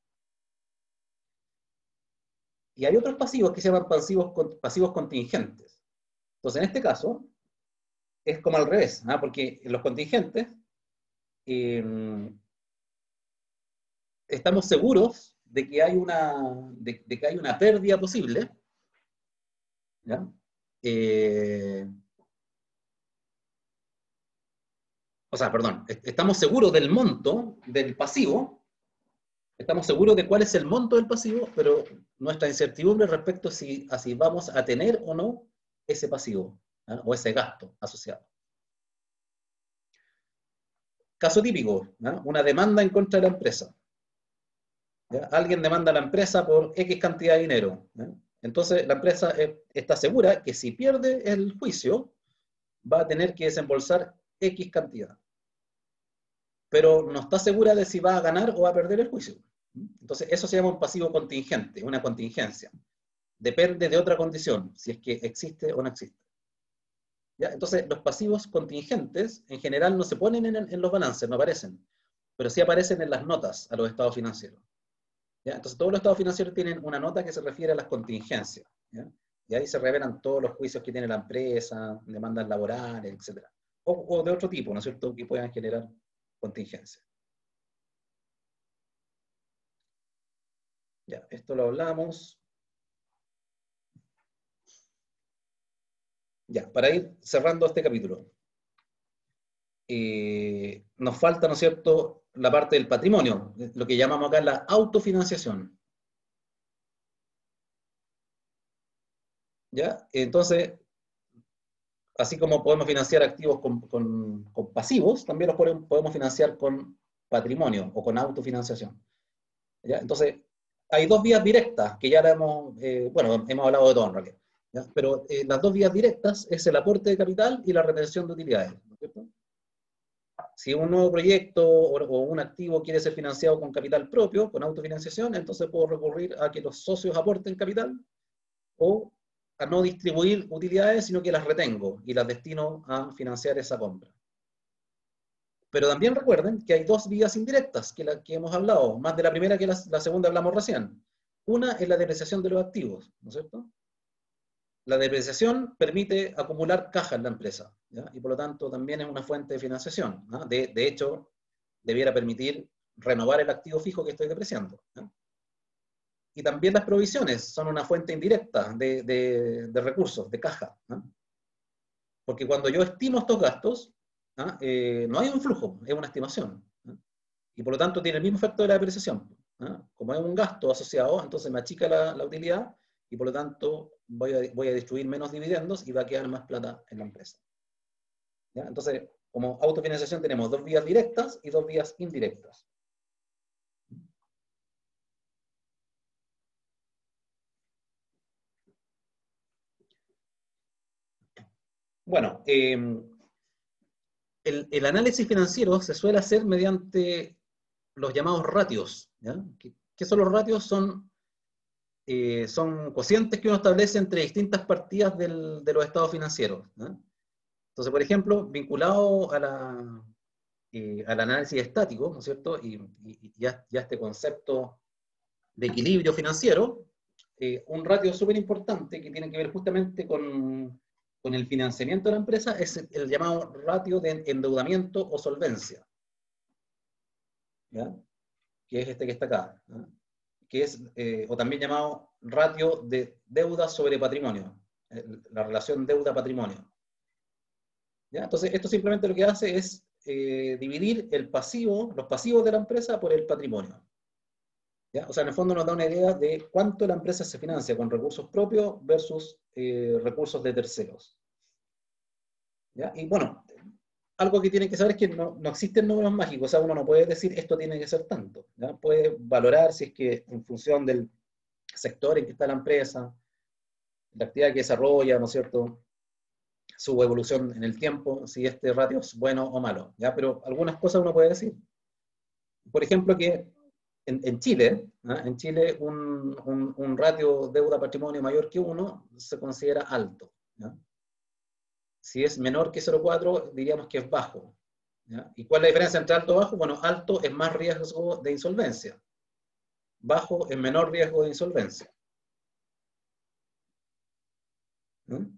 Y hay otros pasivos que se llaman pasivos contingentes. Entonces, en este caso, es como al revés, ¿no? Porque en los contingentes eh, estamos seguros de que hay de que hay una pérdida posible, ¿ya? Eh, o sea, perdón, estamos seguros del monto del pasivo, estamos seguros de cuál es el monto del pasivo, pero nuestra incertidumbre respecto a si vamos a tener o no ese pasivo, ¿ya? O ese gasto asociado. Caso típico, ¿ya? Una demanda en contra de la empresa. ¿Ya? Alguien demanda a la empresa por X cantidad de dinero. ¿Ya? Entonces la empresa está segura que si pierde el juicio, va a tener que desembolsar X cantidad. Pero no está segura de si va a ganar o va a perder el juicio. Entonces eso se llama un pasivo contingente, una contingencia. Depende de otra condición, si es que existe o no existe. ¿Ya? Entonces los pasivos contingentes en general no se ponen en los balances, no aparecen, pero sí aparecen en las notas a los estados financieros. ¿Ya? Entonces todos los estados financieros tienen una nota que se refiere a las contingencias. ¿Ya? Y ahí se revelan todos los juicios que tiene la empresa, demandas laborales, etc. O de otro tipo, ¿no es cierto?, que puedan generar contingencias. Ya, esto lo hablamos. Ya, para ir cerrando este capítulo. Nos falta, ¿no es cierto?, la parte del patrimonio, lo que llamamos acá la autofinanciación. ¿Ya? Entonces, así como podemos financiar activos con pasivos, también los podemos financiar con patrimonio o con autofinanciación. ¿Ya? Entonces, hay dos vías directas, que ya la bueno, hemos hablado de todo en realidad. ¿Ya? Pero las dos vías directas es el aporte de capital y la retención de utilidades. ¿No es cierto? Si un nuevo proyecto o un activo quiere ser financiado con capital propio, con autofinanciación, entonces puedo recurrir a que los socios aporten capital o a no distribuir utilidades, sino que las retengo y las destino a financiar esa compra. Pero también recuerden que hay dos vías indirectas que hemos hablado, más de la primera que la segunda hablamos recién. Una es la depreciación de los activos, ¿no es cierto? La depreciación permite acumular caja en la empresa, ¿ya? Y por lo tanto también es una fuente de financiación, ¿no? De hecho, debiera permitir renovar el activo fijo que estoy depreciando, ¿no? Y también las provisiones son una fuente indirecta de recursos, de caja, ¿no? Porque cuando yo estimo estos gastos, ¿no? No hay un flujo, es una estimación, ¿no? Y por lo tanto tiene el mismo efecto de la depreciación, ¿no? Como es un gasto asociado, entonces me achica la utilidad y por lo tanto voy a distribuir menos dividendos y va a quedar más plata en la empresa. ¿Ya? Entonces, como autofinanciación tenemos dos vías directas y dos vías indirectas. Bueno, el análisis financiero se suele hacer mediante los llamados ratios. ¿Ya? ¿Qué son los ratios? Son cocientes que uno establece entre distintas partidas de los estados financieros. ¿Ya? Entonces, por ejemplo, vinculado al análisis estático, ¿no es cierto? Y ya este concepto de equilibrio financiero, un ratio súper importante que tiene que ver justamente con el financiamiento de la empresa es el llamado ratio de endeudamiento o solvencia, ¿ya? Que es este que está acá, ¿ya? Que es, o también llamado ratio de deuda sobre patrimonio, la relación deuda-patrimonio. ¿Ya? Entonces, esto simplemente lo que hace es dividir los pasivos de la empresa por el patrimonio. ¿Ya? O sea, en el fondo nos da una idea de cuánto la empresa se financia con recursos propios versus recursos de terceros. ¿Ya? Y bueno, algo que tienen que saber es que no existen números mágicos, o sea, uno no puede decir esto tiene que ser tanto. ¿Ya? Puede valorar si es que en función del sector en que está la empresa, la actividad que desarrolla, ¿no es cierto?, su evolución en el tiempo, si este ratio es bueno o malo. ¿Ya? Pero algunas cosas uno puede decir. Por ejemplo, que en Chile, ¿ah? En Chile un ratio deuda-patrimonio mayor que 1 se considera alto. ¿Ya? Si es menor que 0,4, diríamos que es bajo. ¿Ya? ¿Y cuál es la diferencia entre alto y bajo? Bueno, alto es más riesgo de insolvencia. Bajo es menor riesgo de insolvencia. ¿No?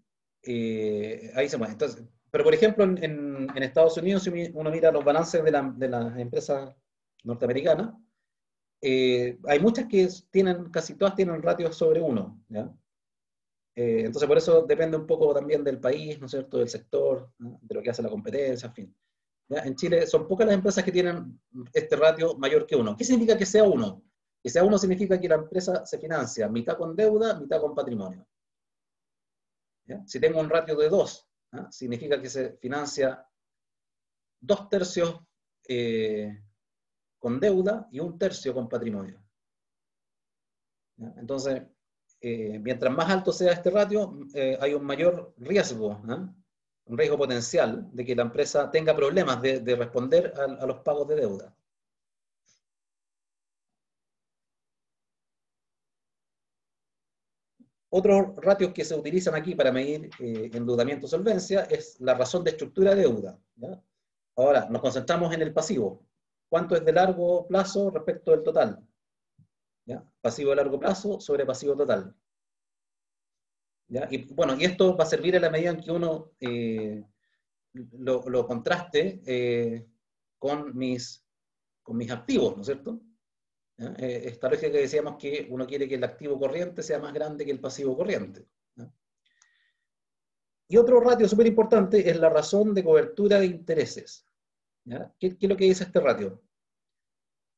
Ahí se mueve. Entonces, pero por ejemplo, en Estados Unidos, si uno mira los balances de las empresas norteamericanas, hay muchas que tienen, casi todas tienen ratios sobre 1. ¿Ya? Entonces, por eso depende un poco también del país, ¿no es cierto?, del sector, ¿no?, de lo que hace la competencia, en fin. ¿Ya? En Chile son pocas las empresas que tienen este ratio mayor que 1. ¿Qué significa que sea 1? Que sea 1 significa que la empresa se financia mitad con deuda, mitad con patrimonio. ¿Ya? Si tengo un ratio de 2, ¿ah?, significa que se financia 2/3 con deuda y 1/3 con patrimonio. ¿Ya? Entonces, mientras más alto sea este ratio, hay un mayor riesgo, ¿eh?, un riesgo potencial de que la empresa tenga problemas de responder a los pagos de deuda. Otros ratios que se utilizan aquí para medir endeudamiento o solvencia es la razón de estructura de deuda. ¿Ya? Ahora, nos concentramos en el pasivo. ¿Cuánto es de largo plazo respecto del total? ¿Ya? Pasivo de largo plazo sobre pasivo total. ¿Ya? Y bueno, y esto va a servir en la medida en que uno lo contraste con mis activos, ¿no es cierto? ¿Ya? Esta lógica que decíamos que uno quiere que el activo corriente sea más grande que el pasivo corriente. ¿Ya? Y otro ratio súper importante es la razón de cobertura de intereses. ¿Ya? ¿Qué es lo que dice este ratio?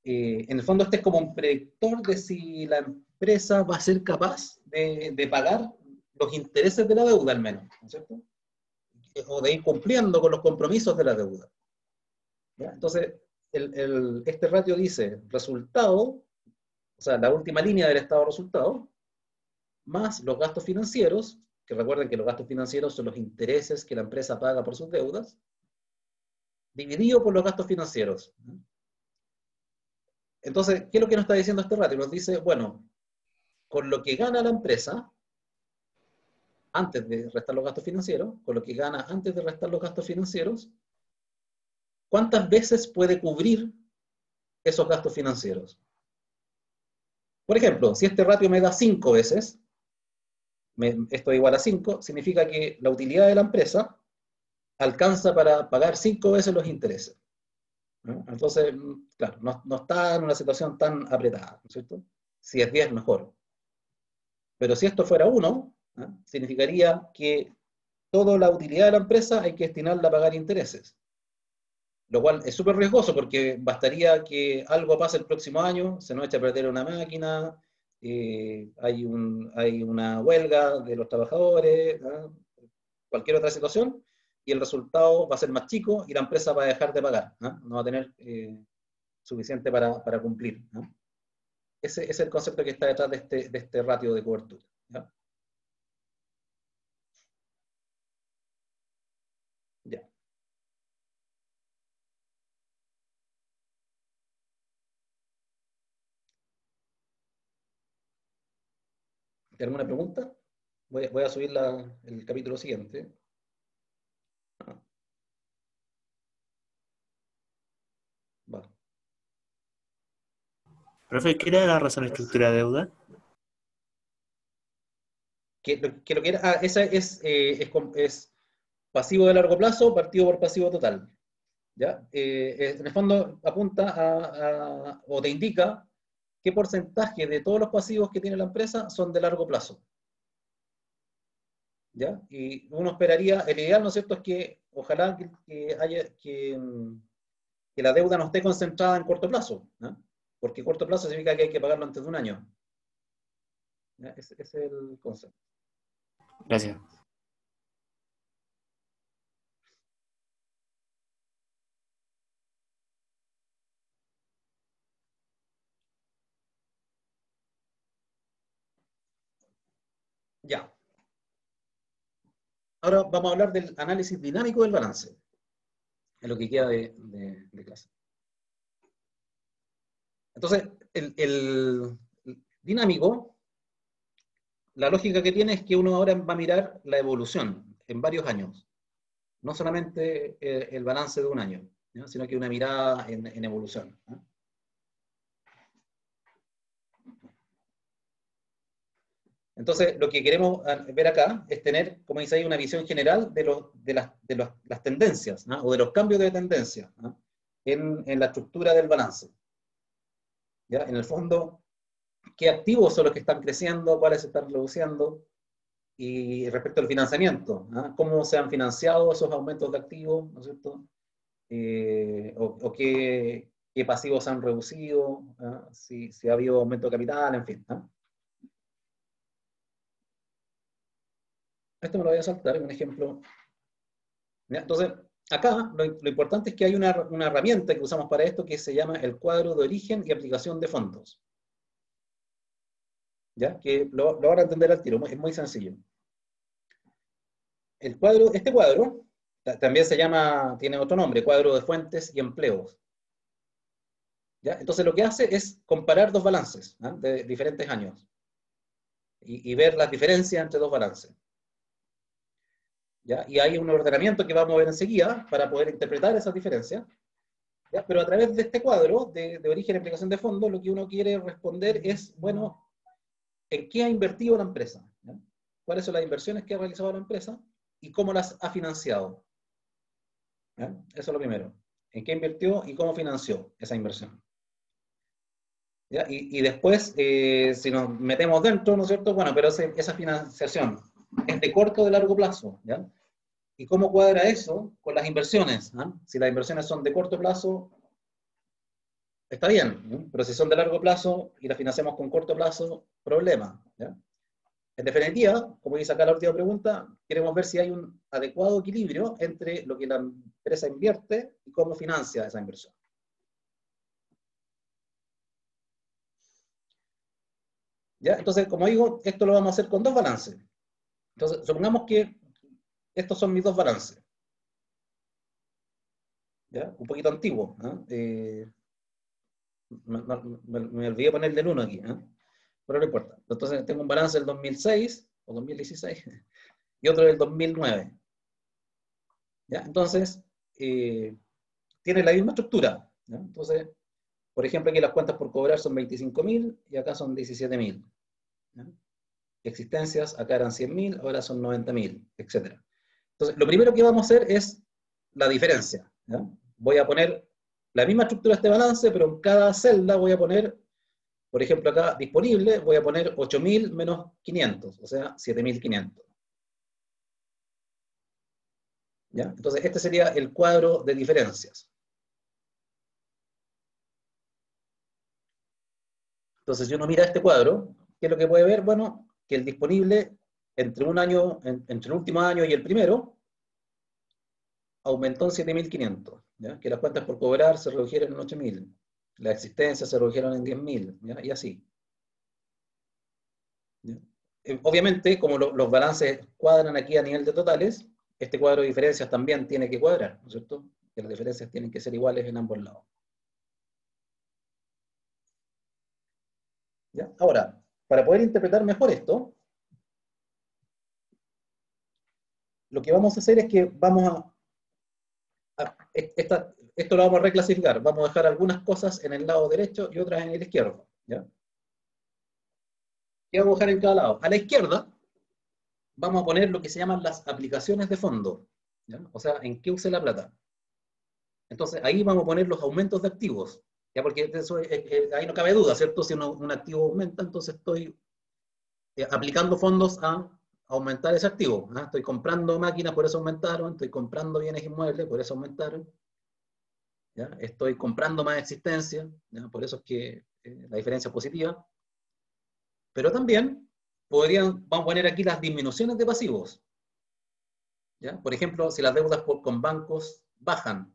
En el fondo este es como un predictor de si la empresa va a ser capaz de pagar los intereses de la deuda al menos, ¿no es cierto? O de ir cumpliendo con los compromisos de la deuda. ¿Ya? Entonces, este ratio dice resultado, o sea, la última línea del estado de resultado, más los gastos financieros, que recuerden que los gastos financieros son los intereses que la empresa paga por sus deudas, dividido por los gastos financieros. Entonces, ¿qué es lo que nos está diciendo este ratio? Nos dice, bueno, con lo que gana la empresa, antes de restar los gastos financieros, con lo que gana antes de restar los gastos financieros, ¿cuántas veces puede cubrir esos gastos financieros? Por ejemplo, si este ratio me da 5 veces, esto es igual a 5, significa que la utilidad de la empresa alcanza para pagar 5 veces los intereses. ¿No? Entonces, claro, no está en una situación tan apretada, ¿no es cierto? Si es 10, mejor. Pero si esto fuera 1, ¿no?, significaría que toda la utilidad de la empresa hay que destinarla a pagar intereses. Lo cual es súper riesgoso porque bastaría que algo pase el próximo año, se nos echa a perder una máquina, hay una huelga de los trabajadores, ¿no?, cualquier otra situación, y el resultado va a ser más chico y la empresa va a dejar de pagar, no va a tener suficiente para cumplir. ¿No? Ese es el concepto que está detrás de este ratio de cobertura. ¿Ya? Ya. ¿Alguna pregunta? Voy a subir el capítulo siguiente. Ah, va. Profe, ¿qué era la razón de estructura de deuda? Que lo que era, esa es pasivo de largo plazo partido por pasivo total. ¿Ya? En el fondo apunta o te indica qué porcentaje de todos los pasivos que tiene la empresa son de largo plazo. ¿Ya? Y uno esperaría, el ideal, ¿no es cierto?, es que ojalá que la deuda no esté concentrada en corto plazo, ¿no? Porque corto plazo significa que hay que pagarlo antes de un año. ¿Ya? Ese es el concepto. Gracias. Ya. Ahora vamos a hablar del análisis dinámico del balance, en lo que queda de clase. Entonces, el dinámico, la lógica que tiene es que uno ahora va a mirar la evolución en varios años. No solamente el balance de un año, ¿no? Sino que una mirada en evolución, ¿no? Entonces, lo que queremos ver acá es tener, como dice ahí, una visión general de las tendencias, ¿no? O de los cambios de tendencia, ¿no? En la estructura del balance. ¿Ya? En el fondo, qué activos son los que están creciendo, cuáles se están reduciendo, y respecto al financiamiento, ¿no? Cómo se han financiado esos aumentos de activos, ¿no es cierto? O qué pasivos se han reducido, ¿no? Si ha habido aumento de capital, en fin, ¿no? Esto me lo voy a saltar, un ejemplo. ¿Ya? Entonces, acá lo importante es que hay una herramienta que usamos para esto que se llama el cuadro de origen y aplicación de fondos. ¿Ya? Que lo van a entender al tiro, es muy sencillo. Este cuadro también se llama, tiene otro nombre, cuadro de fuentes y empleos. ¿Ya? Entonces lo que hace es comparar dos balances, ¿no? De diferentes años y ver las diferencias entre dos balances. ¿Ya? Y hay un ordenamiento que vamos a ver enseguida para poder interpretar esas diferencias. ¿Ya? Pero a través de este cuadro de origen y aplicación de fondos, lo que uno quiere responder es, bueno, ¿en qué ha invertido la empresa? ¿Ya? ¿Cuáles son las inversiones que ha realizado la empresa? ¿Y cómo las ha financiado? ¿Ya? Eso es lo primero. ¿En qué invirtió y cómo financió esa inversión? ¿Ya? Y después, si nos metemos dentro, ¿no es cierto? Bueno, pero esa financiación es de corto o de largo plazo, ¿ya? ¿Y cómo cuadra eso con las inversiones? ¿No? Si las inversiones son de corto plazo, está bien, ¿no? Pero si son de largo plazo y las financiamos con corto plazo, problema, ¿ya? En definitiva, como dice acá la última pregunta, queremos ver si hay un adecuado equilibrio entre lo que la empresa invierte y cómo financia esa inversión. ¿Ya? Entonces, como digo, esto lo vamos a hacer con dos balances. Entonces, supongamos que estos son mis dos balances. ¿Ya? Un poquito antiguo, ¿no? Me olvidé ponerle el 1 aquí, ¿eh? Pero no importa. Entonces tengo un balance del 2006 o 2016 y otro del 2009. ¿Ya? Entonces, tiene la misma estructura, ¿ya? Entonces, por ejemplo, aquí las cuentas por cobrar son 25.000 y acá son 17.000. ¿Ya? Existencias, acá eran 100.000, ahora son 90.000, etc. Entonces, lo primero que vamos a hacer es la diferencia. ¿Ya? Voy a poner la misma estructura de este balance, pero en cada celda voy a poner, por ejemplo, acá disponible, voy a poner 8.000 menos 500, o sea, 7.500. ¿Ya? Entonces, este sería el cuadro de diferencias. Entonces, si uno mira este cuadro, ¿qué es lo que puede ver? Bueno, que el disponible entre un año, entre el último año y el primero, aumentó en 7.500, ¿ya? Que las cuentas por cobrar se redujeron en 8.000, las existencias se redujeron en 10.000, ¿ya? Y así. ¿Ya? Obviamente, como los balances cuadran aquí a nivel de totales, este cuadro de diferencias también tiene que cuadrar, ¿no es cierto? Que las diferencias tienen que ser iguales en ambos lados. ¿Ya? Ahora, para poder interpretar mejor esto, lo que vamos a hacer es que esto lo vamos a reclasificar. Vamos a dejar algunas cosas en el lado derecho y otras en el izquierdo. ¿Ya? ¿Qué vamos a dejar en cada lado? A la izquierda vamos a poner lo que se llaman las aplicaciones de fondo. ¿Ya? O sea, en qué use la plata. Entonces, ahí vamos a poner los aumentos de activos. ¿Ya? Porque eso ahí no cabe duda, ¿cierto? Si un activo aumenta, entonces estoy aplicando fondos a aumentar ese activo. ¿Ah? Estoy comprando máquinas, por eso aumentaron. Estoy comprando bienes inmuebles, por eso aumentaron. ¿Ya? Estoy comprando más existencia, ¿ya? Por eso es que la diferencia es positiva. Pero también vamos a poner aquí las disminuciones de pasivos. ¿Ya? Por ejemplo, si las deudas con bancos bajan,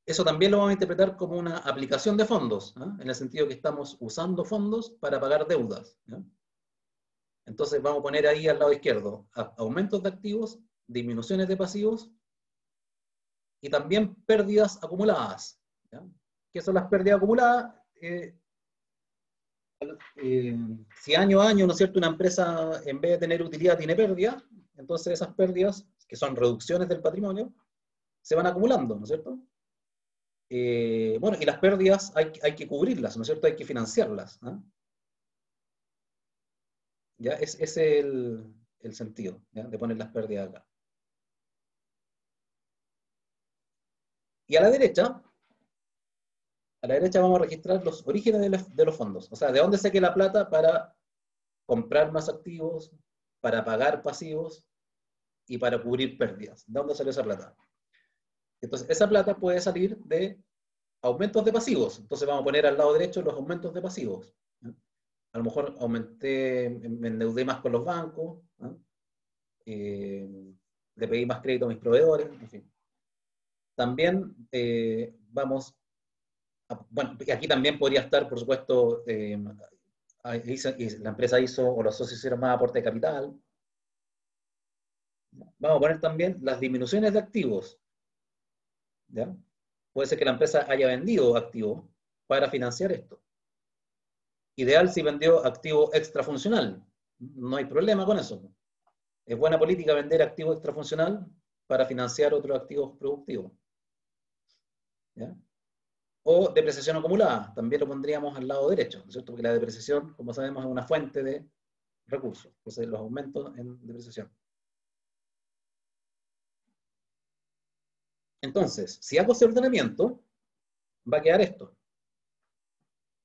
eso también lo vamos a interpretar como una aplicación de fondos, ¿eh? En el sentido que estamos usando fondos para pagar deudas. ¿Ya? Entonces vamos a poner ahí al lado izquierdo aumentos de activos, disminuciones de pasivos y también pérdidas acumuladas. ¿Ya? ¿Qué son las pérdidas acumuladas? si año a año, ¿no es cierto?, una empresa en vez de tener utilidad tiene pérdida, entonces esas pérdidas, que son reducciones del patrimonio, se van acumulando, ¿no es cierto? Bueno, y las pérdidas hay que cubrirlas, ¿no es cierto? Hay que financiarlas, ¿no? ¿Ya? Ese es el sentido, ¿ya?, de poner las pérdidas acá. Y a la derecha vamos a registrar los orígenes de los fondos. O sea, de dónde saqué la plata para comprar más activos, para pagar pasivos y para cubrir pérdidas. ¿De dónde salió esa plata? Entonces, esa plata puede salir de aumentos de pasivos. Entonces vamos a poner al lado derecho los aumentos de pasivos, ¿no? A lo mejor me endeudé más con los bancos, ¿no? Le pedí más crédito a mis proveedores, en fin. También vamos, bueno, aquí también podría estar, por supuesto, la empresa hizo, o los socios hicieron más aporte de capital. Vamos a poner también las disminuciones de activos, ¿ya? Puede ser que la empresa haya vendido activos para financiar esto. Ideal si vendió activo extrafuncional. No hay problema con eso. Es buena política vender activo extrafuncional para financiar otros activos productivos, ¿ya? O depreciación acumulada, también lo pondríamos al lado derecho, ¿no es cierto? Porque la depreciación, como sabemos, es una fuente de recursos. Entonces, los aumentos en depreciación. Entonces, si hago ese ordenamiento, va a quedar esto,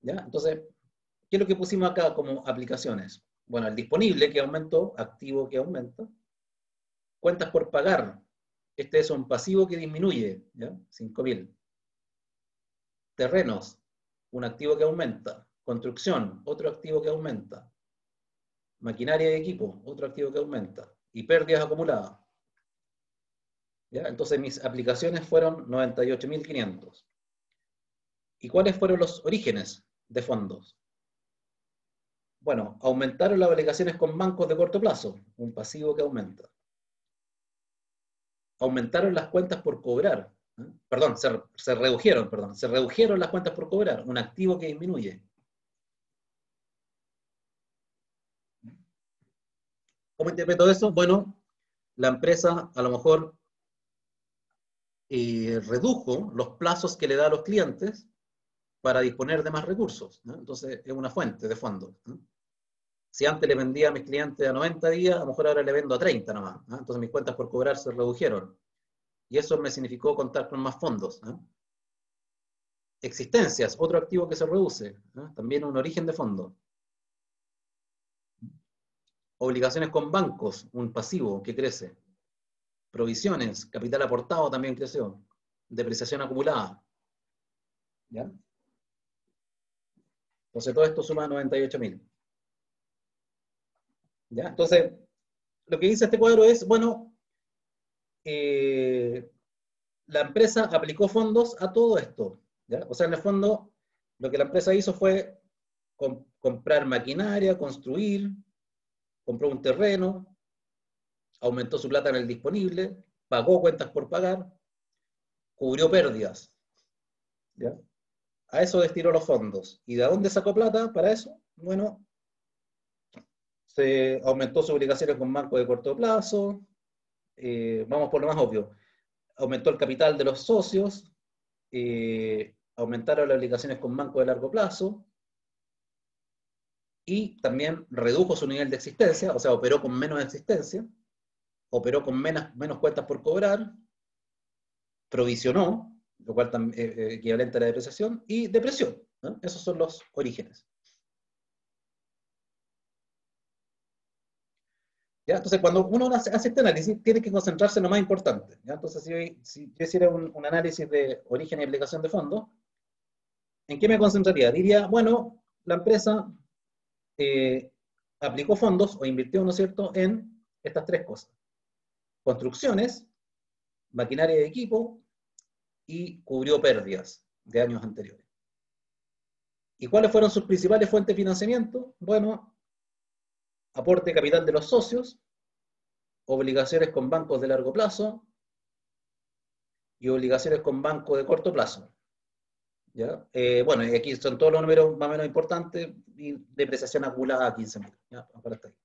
¿ya? Entonces, ¿qué es lo que pusimos acá como aplicaciones? Bueno, el disponible que aumentó, activo que aumenta, cuentas por pagar, este es un pasivo que disminuye, ¿ya? 5.000. Terrenos, un activo que aumenta. Construcción, otro activo que aumenta. Maquinaria y equipo, otro activo que aumenta. Y pérdidas acumuladas, ¿ya? Entonces mis aplicaciones fueron 98.500. ¿Y cuáles fueron los orígenes de fondos? Bueno, aumentaron las obligaciones con bancos de corto plazo, un pasivo que aumenta. Aumentaron las cuentas por cobrar, ¿eh? Perdón, se redujeron las cuentas por cobrar, un activo que disminuye. ¿Cómo interpreto eso? Bueno, la empresa a lo mejor redujo los plazos que le da a los clientes para disponer de más recursos, ¿no? Entonces es una fuente de fondos, ¿no? Si antes le vendía a mis clientes a 90 días, a lo mejor ahora le vendo a 30 nomás, ¿no? Entonces mis cuentas por cobrar se redujeron. Y eso me significó contar con más fondos, ¿no? Existencias, otro activo que se reduce, ¿no? También un origen de fondo. Obligaciones con bancos, un pasivo que crece. Provisiones, capital aportado también creció. Depreciación acumulada, ¿ya? Entonces todo esto suma 98.000. ¿Ya? Entonces, lo que dice este cuadro es, bueno, la empresa aplicó fondos a todo esto, ¿ya? O sea, en el fondo, lo que la empresa hizo fue comprar maquinaria, construir, compró un terreno, aumentó su plata en el disponible, pagó cuentas por pagar, cubrió pérdidas, ¿ya? A eso destinó los fondos. ¿Y de dónde sacó plata para eso? Bueno, se aumentó sus obligaciones con banco de corto plazo, vamos por lo más obvio, aumentó el capital de los socios, aumentaron las obligaciones con banco de largo plazo, y también redujo su nivel de existencia, o sea, operó con menos existencia, operó con menos cuentas por cobrar, provisionó, lo cual también es equivalente a la depreciación, y depreció, ¿no? Esos son los orígenes. ¿Ya? Entonces, cuando uno hace este análisis, tiene que concentrarse en lo más importante, ¿ya? Entonces, si yo hiciera un análisis de origen y aplicación de fondos, ¿en qué me concentraría? Diría, bueno, la empresa aplicó fondos o invirtió, ¿no es cierto?, en estas tres cosas. Construcciones, maquinaria de equipo y cubrió pérdidas de años anteriores. ¿Y cuáles fueron sus principales fuentes de financiamiento? Bueno, aporte de capital de los socios, obligaciones con bancos de largo plazo y obligaciones con bancos de corto plazo, ¿Ya? Bueno, y aquí son todos los números más o menos importantes y depreciación acumulada a 15.000. ¿Ya? Para estar ahí.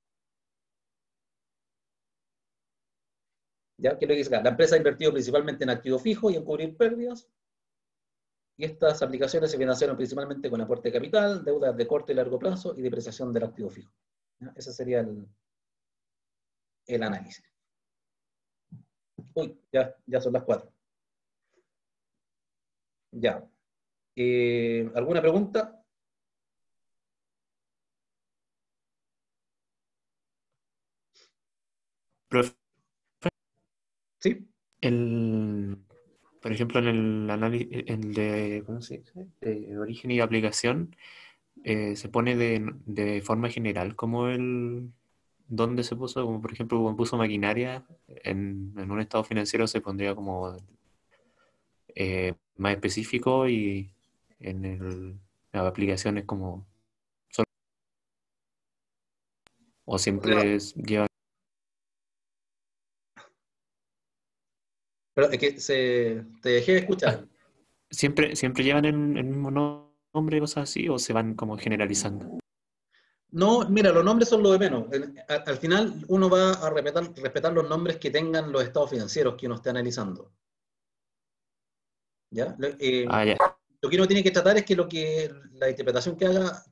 ¿Ya? ¿Qué es lo que dice acá? La empresa ha invertido principalmente en activos fijos y en cubrir pérdidas. Y estas aplicaciones se financiaron principalmente con aporte de capital, deudas de corto y largo plazo y depreciación del activo fijo. ¿Ya? Ese sería el análisis. Uy, ya son las 4. Ya. ¿Alguna pregunta? Profe, ¿Sí? el, por ejemplo, en el análisis, el de, ¿cómo se dice? De origen y aplicación, se pone de forma general como el dónde se puso, como por ejemplo, cuando puso maquinaria en un estado financiero se pondría como más específico y la aplicación es como, o siempre lleva. Pero es que te dejé de Ah, escuchar. siempre llevan el mismo nombre, cosas así, o se van como generalizando. No, mira, los nombres son lo de menos. Al final uno va a respetar los nombres que tengan los estados financieros que uno esté analizando. ¿Ya? Ah, ya. Lo que uno tiene que tratar es que la interpretación que haga,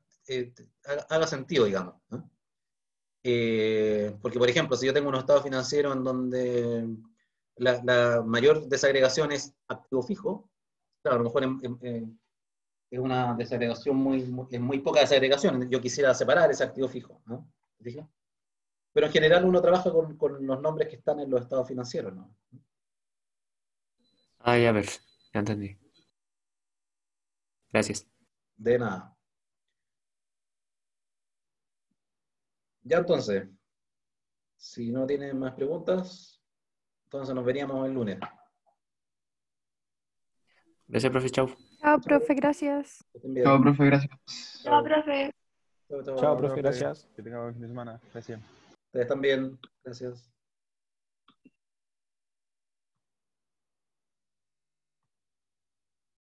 haga sentido, digamos, ¿no? Porque, por ejemplo, si yo tengo unos estados financieros en donde la mayor desagregación es activo fijo, claro, a lo mejor es una desagregación es muy poca desagregación. Yo quisiera separar ese activo fijo, ¿no? ¿Dije? Pero en general uno trabaja con los nombres que están en los estados financieros, ¿no? Ah, ya, a ver, ya entendí. Gracias. De nada. Ya entonces, si no tienen más preguntas, entonces nos veríamos el lunes. Gracias, profe, chau. Chao, Chao, profe, gracias. que estén Chao, bien. profe, gracias. Chao, Chao, profe. chao, Chao, chao. profe, Profe, gracias. que tenga buen fin de semana. Gracias. Ustedes también. Gracias.